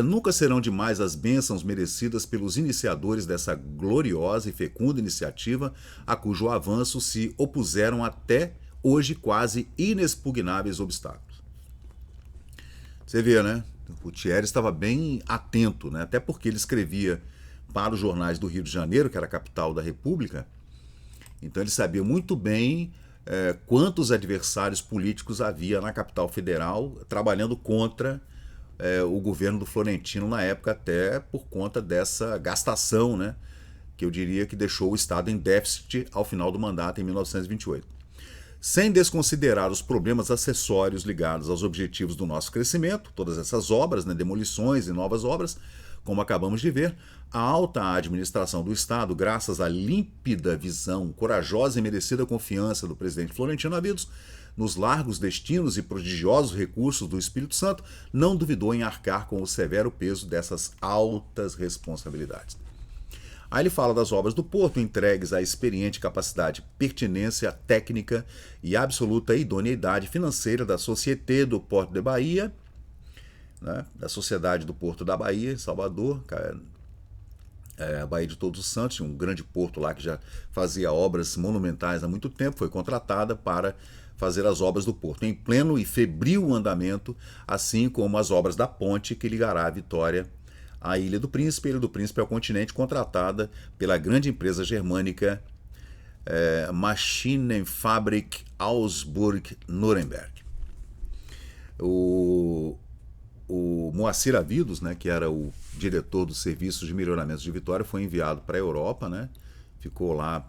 Nunca serão demais as bênçãos merecidas pelos iniciadores dessa gloriosa e fecunda iniciativa, a cujo avanço se opuseram até hoje quase inexpugnáveis obstáculos. Você vê, né? O Thierry estava bem atento, né? Até porque ele escrevia para os jornais do Rio de Janeiro, que era a capital da República. Então ele sabia muito bem quantos adversários políticos havia na capital federal trabalhando contra o governo do Florentino na época, até por conta dessa gastação, né? Que eu diria que deixou o Estado em déficit ao final do mandato em 1928. Sem desconsiderar os problemas acessórios ligados aos objetivos do nosso crescimento, todas essas obras, né, demolições e novas obras, como acabamos de ver, a alta administração do Estado, graças à límpida visão, corajosa e merecida confiança do presidente Florentino Avidos, nos largos destinos e prodigiosos recursos do Espírito Santo, não duvidou em arcar com o severo peso dessas altas responsabilidades. Aí ele fala das obras do Porto, entregues à experiente capacidade, pertinência técnica e absoluta idoneidade financeira da Société do Porto de Bahia, né, da Sociedade do Porto da Bahia, Salvador, a Baía de Todos os Santos, um grande porto lá que já fazia obras monumentais há muito tempo, foi contratada para fazer as obras do Porto em pleno e febril andamento, assim como as obras da ponte que ligará a Vitória à Ilha do Príncipe. A Ilha do Príncipe é o continente, contratada pela grande empresa germânica Maschinenfabrik Augsburg-Nuremberg. O o Moacir Avidos, né, que era o diretor dos serviços de melhoramento de Vitória, foi enviado para a Europa, né? Ficou lá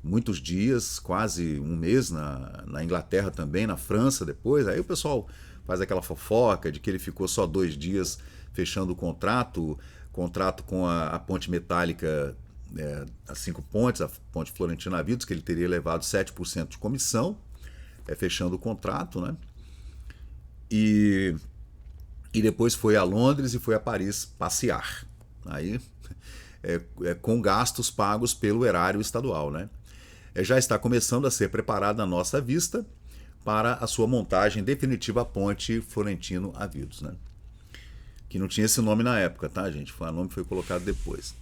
muitos dias, quase um mês na Inglaterra também, na França depois. Aí o pessoal faz aquela fofoca de que ele ficou só 2 dias fechando o contrato com a ponte metálica, as 5 pontes, a ponte Florentina Avidos, que ele teria levado 7% de comissão, fechando o contrato, né? E depois foi a Londres e foi a Paris passear. Aí, com gastos pagos pelo erário estadual, né? Já está começando a ser preparada a nossa vista para a sua montagem definitiva, a ponte Florentino Avidos, né? Que não tinha esse nome na época, tá, gente? O nome foi colocado depois.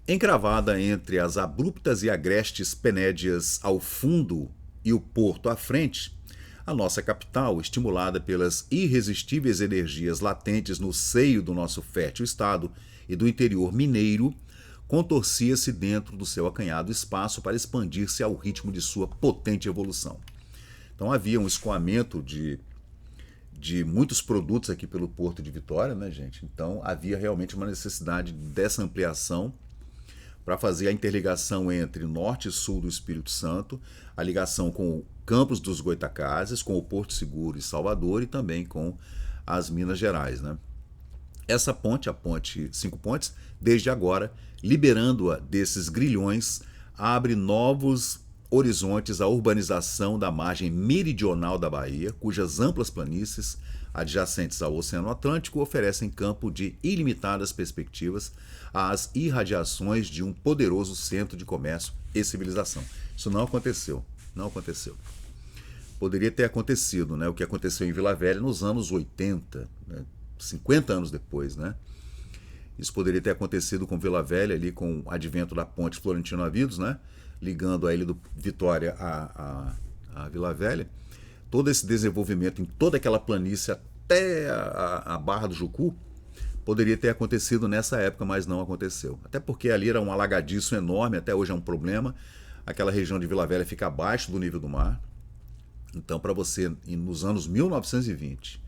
Encravada entre as abruptas e agrestes penédias ao fundo e o porto à frente, a nossa capital, estimulada pelas irresistíveis energias latentes no seio do nosso fértil estado e do interior mineiro, contorcia-se dentro do seu acanhado espaço para expandir-se ao ritmo de sua potente evolução. Então havia um escoamento de muitos produtos aqui pelo Porto de Vitória, né, gente? Então havia realmente uma necessidade dessa ampliação para fazer a interligação entre norte e sul do Espírito Santo, a ligação com o Campos dos Goitacazes, com o Porto Seguro e Salvador e também com as Minas Gerais, né? Essa ponte, a ponte 5 Pontes, desde agora, liberando-a desses grilhões, abre novos horizontes à urbanização da margem meridional da Bahia, cujas amplas planícies, adjacentes ao Oceano Atlântico, oferecem campo de ilimitadas perspectivas às irradiações de um poderoso centro de comércio e civilização. Isso não aconteceu, não aconteceu. Poderia ter acontecido, né, o que aconteceu em Vila Velha nos anos 80, né, 50 anos depois, né? Isso poderia ter acontecido com Vila Velha, ali com o advento da ponte Florentino Avidos, né? Ligando a ilha do Vitória a Vila Velha. Todo esse desenvolvimento em toda aquela planície até a Barra do Jucu poderia ter acontecido nessa época, mas não aconteceu. Até porque ali era um alagadiço enorme, até hoje é um problema. Aquela região de Vila Velha fica abaixo do nível do mar. Então, para você, nos anos 1920,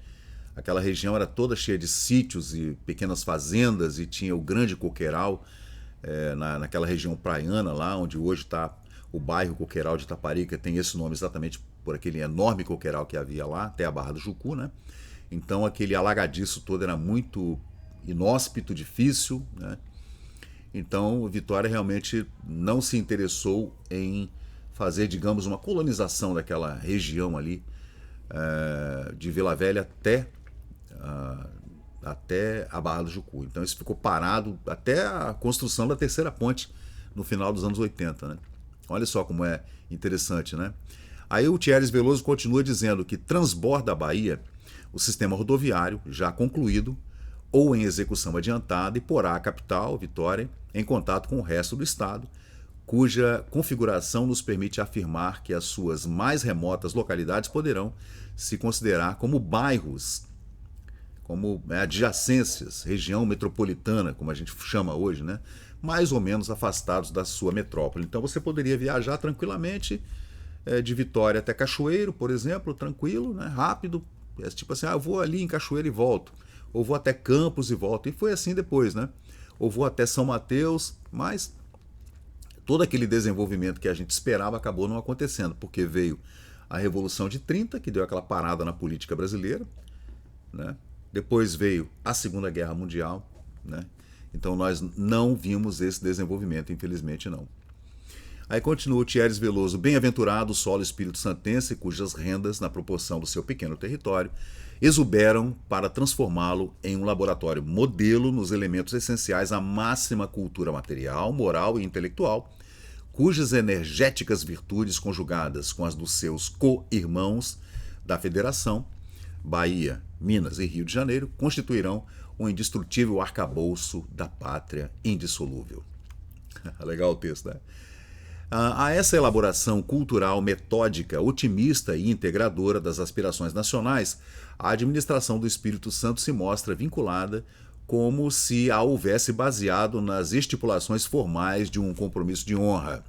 aquela região era toda cheia de sítios e pequenas fazendas e tinha o Grande Coqueiral, naquela região praiana lá, onde hoje está o bairro Coqueiral de Itaparica, tem esse nome exatamente por aquele enorme coqueiral que havia lá, até a Barra do Jucu, né? Então aquele alagadiço todo era muito inóspito, difícil, né? Então Vitória realmente não se interessou em fazer, digamos, uma colonização daquela região ali, de Vila Velha até a Barra do Jucu. Então isso ficou parado até a construção da terceira ponte no final dos anos 80, né? Olha só como é interessante, né? Aí o Thierry Veloso continua dizendo que transborda a Bahia o sistema rodoviário já concluído ou em execução adiantada e porá a capital, Vitória, em contato com o resto do estado, cuja configuração nos permite afirmar que as suas mais remotas localidades poderão se considerar como bairros, como adjacências, região metropolitana, como a gente chama hoje, né? Mais ou menos afastados da sua metrópole. Então você poderia viajar tranquilamente de Vitória até Cachoeiro, por exemplo, tranquilo, né? Rápido, tipo assim, eu vou ali em Cachoeiro e volto, ou vou até Campos e volto, e foi assim depois, né? Ou vou até São Mateus, mas todo aquele desenvolvimento que a gente esperava acabou não acontecendo, porque veio a Revolução de 30, que deu aquela parada na política brasileira, né? Depois veio a Segunda Guerra Mundial, né? Então nós não vimos esse desenvolvimento, infelizmente não. Aí continua o Thierry Veloso: bem-aventurado o solo espírito santense, cujas rendas, na proporção do seu pequeno território, exuberam para transformá-lo em um laboratório modelo nos elementos essenciais à máxima cultura material, moral e intelectual, cujas energéticas virtudes, conjugadas com as dos seus co-irmãos da Federação, Bahia, Minas e Rio de Janeiro, constituirão um indestrutível arcabouço da pátria indissolúvel. Legal o texto, né? A essa elaboração cultural metódica, otimista e integradora das aspirações nacionais, a administração do Espírito Santo se mostra vinculada como se a houvesse baseado nas estipulações formais de um compromisso de honra.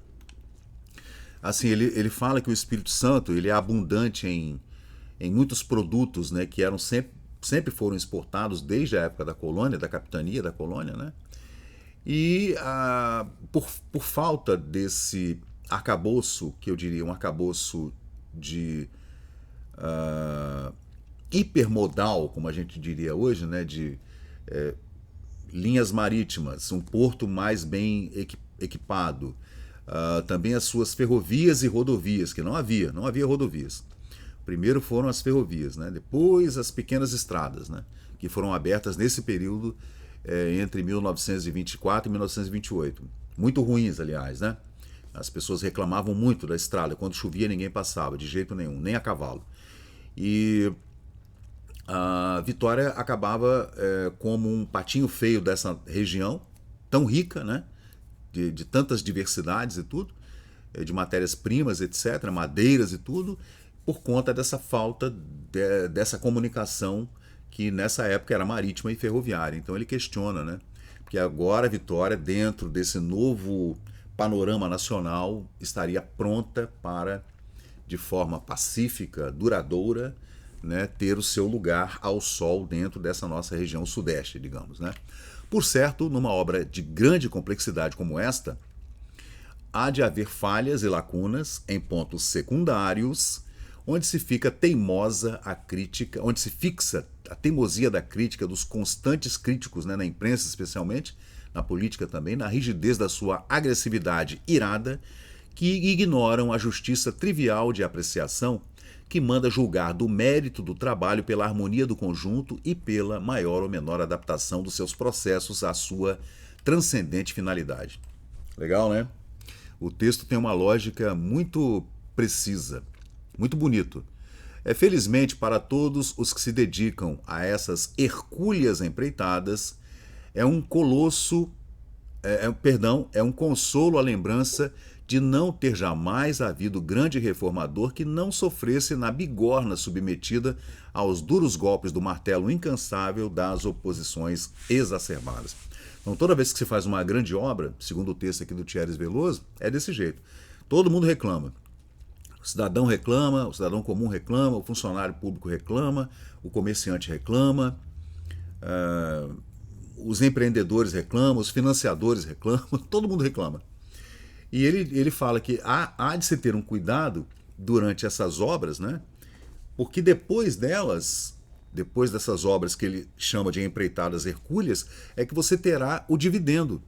Assim, ele fala que o Espírito Santo ele é abundante em muitos produtos, né, que eram sempre sempre foram exportados desde a época da colônia, da capitania da colônia, né? E por falta desse arcabouço, que eu diria um arcabouço de hipermodal, como a gente diria hoje, né, de linhas marítimas, um porto mais bem equipado, também as suas ferrovias e rodovias, que não havia rodovias. Primeiro foram as ferrovias, né, depois as pequenas estradas, né, que foram abertas nesse período entre 1924 e 1928. Muito ruins, aliás, né? As pessoas reclamavam muito da estrada. Quando chovia, ninguém passava, de jeito nenhum, nem a cavalo. E a Vitória acabava como um patinho feio dessa região, tão rica, né? De tantas diversidades e tudo, de matérias-primas, etc., madeiras e tudo, por conta dessa falta dessa comunicação que nessa época era marítima e ferroviária. Então ele questiona, né? Porque agora a Vitória, dentro desse novo panorama nacional, estaria pronta para, de forma pacífica, duradoura, né, ter o seu lugar ao sol dentro dessa nossa região sudeste, digamos, né? Por certo, numa obra de grande complexidade como esta, há de haver falhas e lacunas em pontos secundários, onde se fica teimosa a crítica, onde se fixa a teimosia da crítica, dos constantes críticos, né, na imprensa especialmente, na política também, na rigidez da sua agressividade irada, que ignoram a justiça trivial de apreciação que manda julgar do mérito do trabalho pela harmonia do conjunto e pela maior ou menor adaptação dos seus processos à sua transcendente finalidade. Legal, né? O texto tem uma lógica muito precisa, muito bonito. Felizmente para todos os que se dedicam a essas hercúleas empreitadas, é um colosso, é um consolo à lembrança de não ter jamais havido grande reformador que não sofresse na bigorna submetida aos duros golpes do martelo incansável das oposições exacerbadas. Então, toda vez que se faz uma grande obra, segundo o texto aqui do Thierry Veloso, é desse jeito. Todo mundo reclama. O cidadão reclama, o cidadão comum reclama, o funcionário público reclama, o comerciante reclama, os empreendedores reclamam, os financiadores reclamam, todo mundo reclama. E ele fala que há de se ter um cuidado durante essas obras, né? Porque depois dessas obras que ele chama de empreitadas hercúleas, é que você terá o dividendo.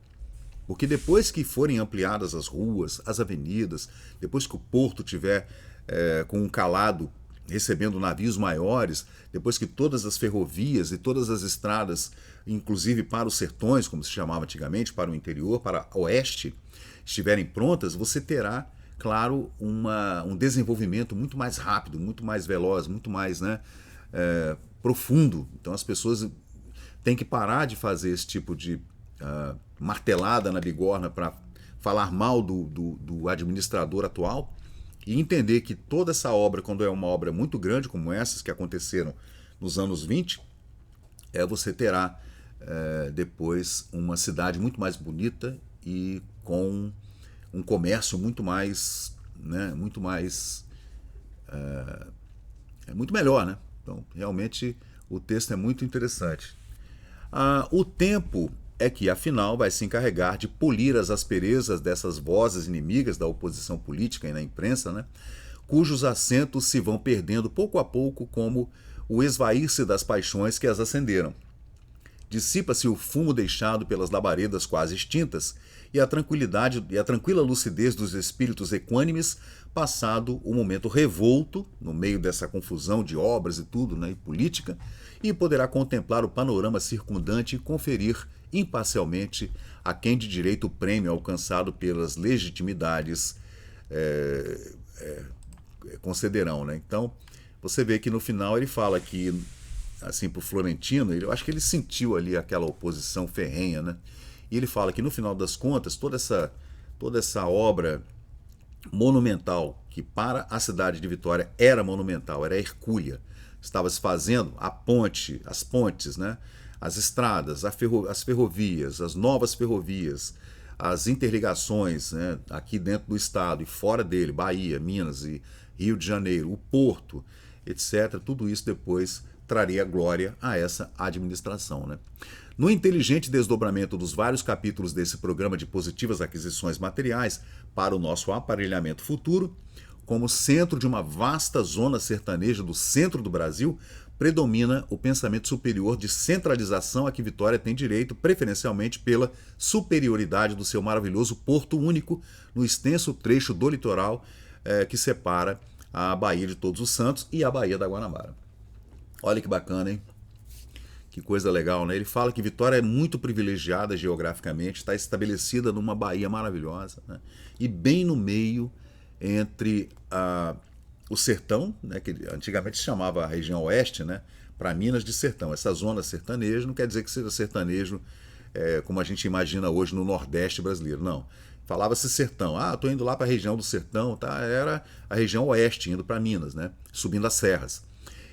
Porque depois que forem ampliadas as ruas, as avenidas, depois que o porto tiver com um calado recebendo navios maiores, depois que todas as ferrovias e todas as estradas, inclusive para os sertões, como se chamava antigamente, para o interior, para o oeste, estiverem prontas, você terá, claro, um desenvolvimento muito mais rápido, muito mais veloz, muito mais, né, profundo. Então as pessoas têm que parar de fazer esse tipo de martelada na bigorna para falar mal do administrador atual e entender que toda essa obra, quando é uma obra muito grande como essas que aconteceram nos anos 20, você terá depois uma cidade muito mais bonita e com um comércio muito mais, né, muito melhor, né? Então, realmente, o texto é muito interessante. O tempo é que, afinal, vai se encarregar de polir as asperezas dessas vozes inimigas da oposição política e na imprensa, né, cujos acentos se vão perdendo pouco a pouco como o esvair-se das paixões que as acenderam. Dissipa-se o fumo deixado pelas labaredas quase extintas e a tranquilidade e a tranquila lucidez dos espíritos equânimes, passado o momento revolto, no meio dessa confusão de obras e tudo, né, e política, e poderá contemplar o panorama circundante e conferir imparcialmente a quem de direito o prêmio alcançado pelas legitimidades concederão, né? Então, você vê que no final ele fala que, assim, para o Florentino, eu acho que ele sentiu ali aquela oposição ferrenha, né? E ele fala que no final das contas, toda essa obra monumental, que para a cidade de Vitória era monumental, era hercúlea, estava se fazendo as pontes, né? As estradas, as ferrovias, as novas ferrovias, as interligações, né, aqui dentro do estado e fora dele, Bahia, Minas e Rio de Janeiro, o porto, etc. Tudo isso depois traria glória a essa administração, né? No inteligente desdobramento dos vários capítulos desse programa de positivas aquisições materiais para o nosso aparelhamento futuro, como centro de uma vasta zona sertaneja do centro do Brasil, predomina o pensamento superior de centralização a que Vitória tem direito, preferencialmente pela superioridade do seu maravilhoso porto único no extenso trecho do litoral que separa a Baía de Todos os Santos e a Baía da Guanabara. Olha que bacana, hein? Que coisa legal, né? Ele fala que Vitória é muito privilegiada geograficamente, está estabelecida numa baía maravilhosa, né? E bem no meio entre o sertão, né, que antigamente se chamava a região oeste, né, para Minas de sertão. Essa zona sertaneja não quer dizer que seja sertanejo como a gente imagina hoje no Nordeste brasileiro, não. Falava-se sertão. Ah, estou indo lá para a região do sertão, tá? Era a região oeste, indo para Minas, né, subindo as serras.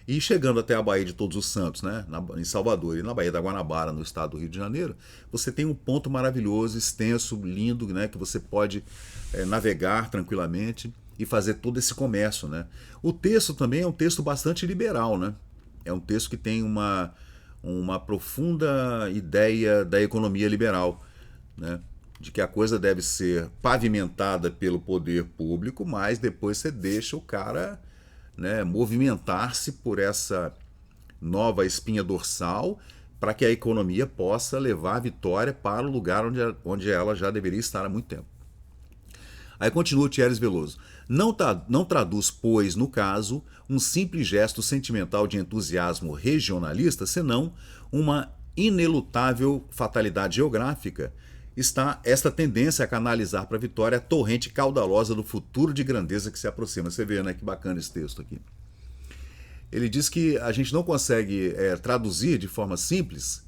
E chegando até a Baía de Todos os Santos, né, em Salvador, e na Baía da Guanabara, no estado do Rio de Janeiro, você tem um ponto maravilhoso, extenso, lindo, né, que você pode navegar tranquilamente e fazer todo esse comércio, né? O texto também é um texto bastante liberal, né? É um texto que tem uma profunda ideia da economia liberal, né? De que a coisa deve ser pavimentada pelo poder público, mas depois você deixa o cara, né, movimentar-se por essa nova espinha dorsal para que a economia possa levar a Vitória para o lugar onde ela já deveria estar há muito tempo. Aí continua o Thierry Veloso. Não traduz, pois, no caso, um simples gesto sentimental de entusiasmo regionalista, senão uma inelutável fatalidade geográfica. Está esta tendência a canalizar para a Vitória a torrente caudalosa do futuro de grandeza que se aproxima. Você vê, né? Que bacana esse texto aqui. Ele diz que a gente não consegue traduzir de forma simples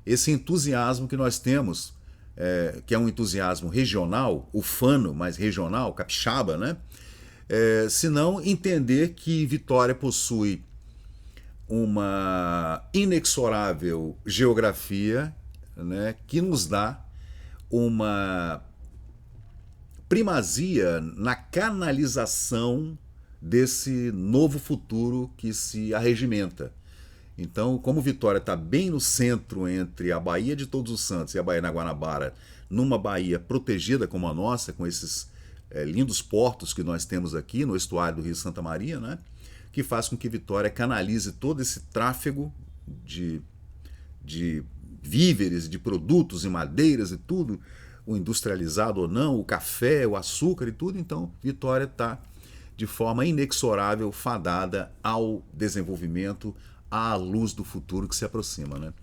esse entusiasmo que nós temos, que é um entusiasmo regional, ufano, mas regional, capixaba, né? Se não entender que Vitória possui uma inexorável geografia, né, que nos dá uma primazia na canalização desse novo futuro que se arregimenta. Então, como Vitória está bem no centro entre a Baía de Todos os Santos e a Baía da Guanabara, numa baía protegida como a nossa, com esses lindos portos que nós temos aqui no estuário do Rio Santa Maria, né, que faz com que Vitória canalize todo esse tráfego de víveres, de produtos e madeiras e tudo, o industrializado ou não, o café, o açúcar e tudo. Então, Vitória está de forma inexorável fadada ao desenvolvimento, à luz do futuro que se aproxima, né?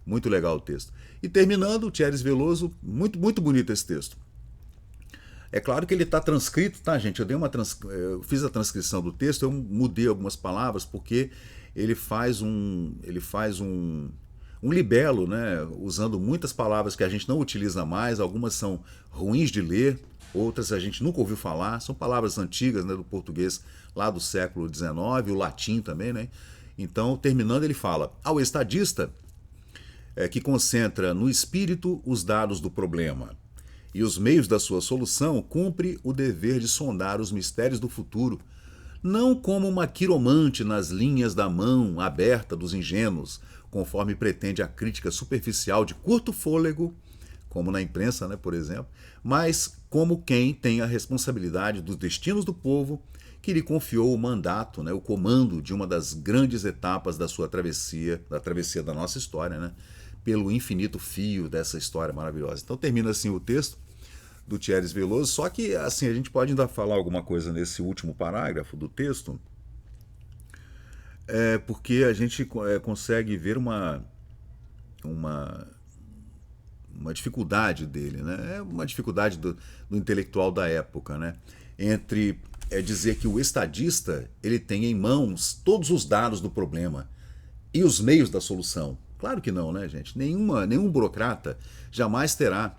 Muito legal o texto. E terminando, o Thierry Veloso, muito, muito bonito esse texto. É claro que ele está transcrito, tá, gente? Eu fiz a transcrição do texto, eu mudei algumas palavras porque ele faz um libelo, né? Usando muitas palavras que a gente não utiliza mais, algumas são ruins de ler, outras a gente nunca ouviu falar, são palavras antigas, né, do português lá do século XIX, o latim também, né? Então, terminando, ele fala: ao estadista, que concentra no espírito os dados do problema e os meios da sua solução, cumpre o dever de sondar os mistérios do futuro, não como uma quiromante nas linhas da mão aberta dos ingênuos, conforme pretende a crítica superficial de curto fôlego, como na imprensa, né, por exemplo, mas como quem tem a responsabilidade dos destinos do povo, que lhe confiou o mandato, né, o comando de uma das grandes etapas da sua travessia, da nossa história, né, pelo infinito fio dessa história maravilhosa. Então termina assim o texto do Thierry Veloso, só que assim a gente pode ainda falar alguma coisa nesse último parágrafo do texto, porque a gente consegue ver uma dificuldade dele, né? É uma dificuldade do intelectual da época, né? Entre dizer que o estadista ele tem em mãos todos os dados do problema e os meios da solução. Claro que não, né, gente? Nenhum burocrata jamais terá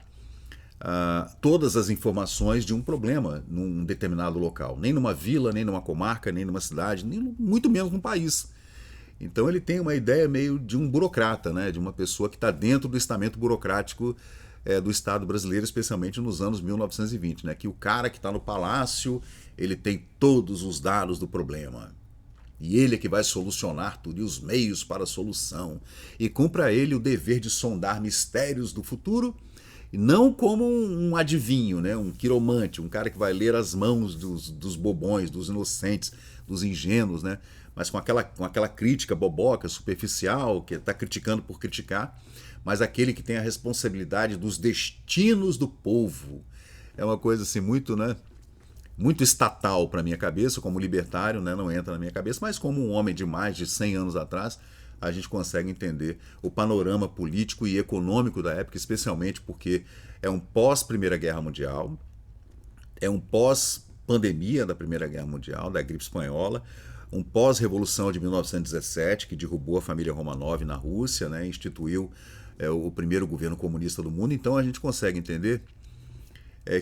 todas as informações de um problema num determinado local. Nem numa vila, nem numa comarca, nem numa cidade, nem muito menos num país. Então ele tem uma ideia meio de um burocrata, né? De uma pessoa que está dentro do estamento burocrático do Estado brasileiro, especialmente nos anos 1920, né? Que o cara que está no palácio, ele tem todos os dados do problema. e ele é que vai solucionar tudo, e os meios para a solução. E cumpre a ele o dever de sondar mistérios do futuro, e não como um adivinho, né? Um quiromante, um cara que vai ler as mãos dos bobões, dos inocentes, dos ingênuos, né? Mas com aquela crítica boboca, superficial, que está criticando por criticar, mas aquele que tem a responsabilidade dos destinos do povo. É uma coisa assim muito, né? Muito estatal para minha cabeça, como libertário, né, não entra na minha cabeça, mas como um homem de mais de 100 anos atrás, a gente consegue entender o panorama político e econômico da época, especialmente porque é um pós-Primeira Guerra Mundial, é um pós-pandemia da Primeira Guerra Mundial, da gripe espanhola, um pós-revolução de 1917, que derrubou a família Romanov na Rússia, né, instituiu o primeiro governo comunista do mundo. Então a gente consegue entender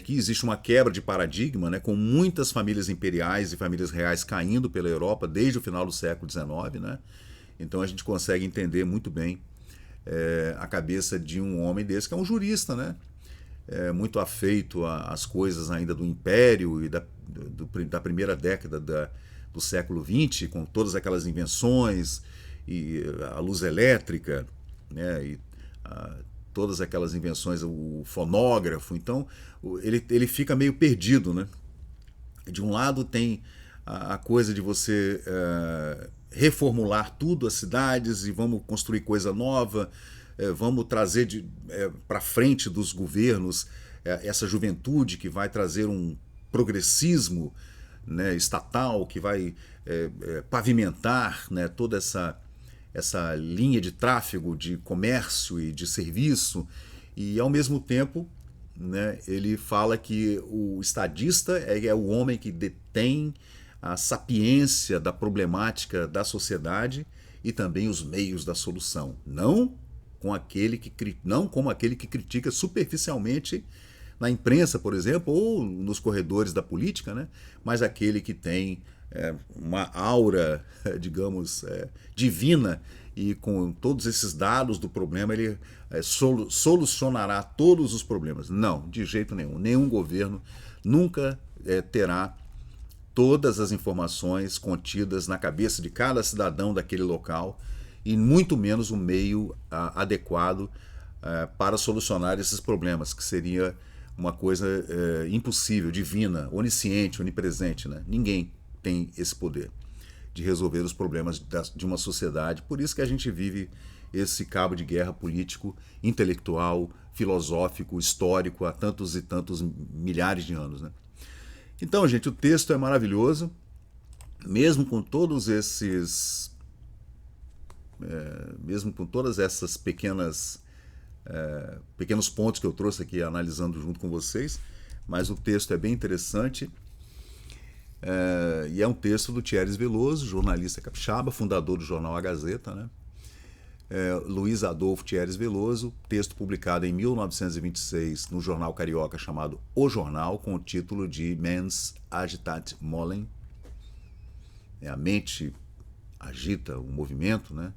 que existe uma quebra de paradigma, né, com muitas famílias imperiais e famílias reais caindo pela Europa desde o final do século XIX. Né? Então a gente consegue entender muito bem a cabeça de um homem desse, que é um jurista, né? Muito afeito às coisas ainda do Império e da primeira década do século XX, com todas aquelas invenções, e a luz elétrica, né? E todas aquelas invenções, o fonógrafo. Então ele fica meio perdido, né? De um lado tem a coisa de você reformular tudo, as cidades, e vamos construir coisa nova, vamos trazer para frente dos governos essa juventude que vai trazer um progressismo, né, estatal, que vai pavimentar, né, toda essa linha de tráfego, de comércio e de serviço. E ao mesmo tempo, né, ele fala que o estadista é o homem que detém a sapiência da problemática da sociedade e também os meios da solução, não como aquele que critica superficialmente na imprensa, por exemplo, ou nos corredores da política, né? Mas aquele que tem uma aura, digamos, divina, e com todos esses dados do problema ele solucionará todos os problemas. Não, de jeito nenhum. Nenhum governo nunca terá todas as informações contidas na cabeça de cada cidadão daquele local, e muito menos o meio adequado para solucionar esses problemas, que seria uma coisa impossível, divina, onisciente, onipresente. Né? Ninguém tem esse poder de resolver os problemas de uma sociedade. Por isso que a gente vive esse cabo de guerra político, intelectual, filosófico, histórico, há tantos e tantos milhares de anos. Né? Então, gente, o texto é maravilhoso, mesmo com todos esses... mesmo com todas essas pequenos pontos que eu trouxe aqui analisando junto com vocês, mas o texto é bem interessante, e é um texto do Thierry Veloso, jornalista capixaba, fundador do jornal A Gazeta, né? Luiz Adolfo Thierry Veloso, texto publicado em 1926 no jornal carioca chamado O Jornal, com o título de Mens agitat molem, a mente agita o movimento, né?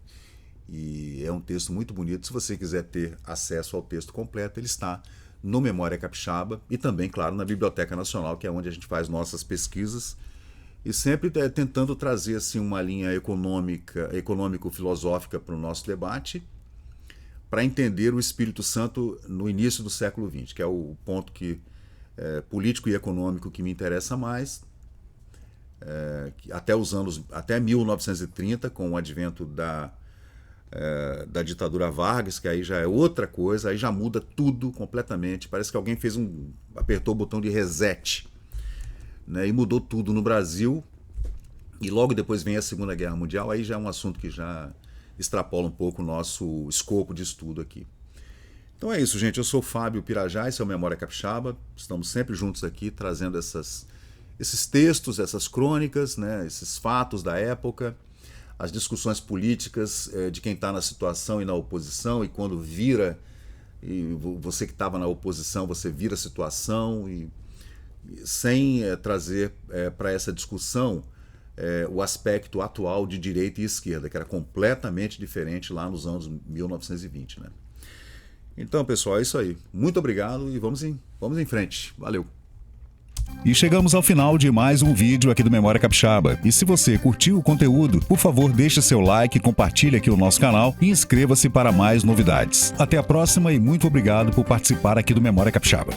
E é um texto muito bonito. Se você quiser ter acesso ao texto completo, ele está no Memória Capixaba e também, claro, na Biblioteca Nacional, que é onde a gente faz nossas pesquisas, e sempre tentando trazer assim uma linha econômico-filosófica para o nosso debate, para entender o Espírito Santo no início do século XX, que é o ponto político e econômico que me interessa mais, até 1930, com o advento da ditadura Vargas, que aí já é outra coisa, aí já muda tudo completamente. Parece que alguém apertou o botão de reset, né, e mudou tudo no Brasil. E logo depois vem a Segunda Guerra Mundial, aí já é um assunto que já extrapola um pouco o nosso escopo de estudo aqui. Então é isso, gente. Eu sou o Fábio Pirajá, esse é o Memória Capixaba. Estamos sempre juntos aqui, trazendo esses textos, essas crônicas, né, esses fatos da época, as discussões políticas de quem está na situação e na oposição, e quando vira, e você que estava na oposição, você vira a situação, e sem trazer para essa discussão o aspecto atual de direita e esquerda, que era completamente diferente lá nos anos 1920. Né? Então, pessoal, é isso aí. Muito obrigado e vamos em frente. Valeu! E chegamos ao final de mais um vídeo aqui do Memória Capixaba. E se você curtiu o conteúdo, por favor, deixe seu like, compartilhe aqui o nosso canal e inscreva-se para mais novidades. Até a próxima e muito obrigado por participar aqui do Memória Capixaba.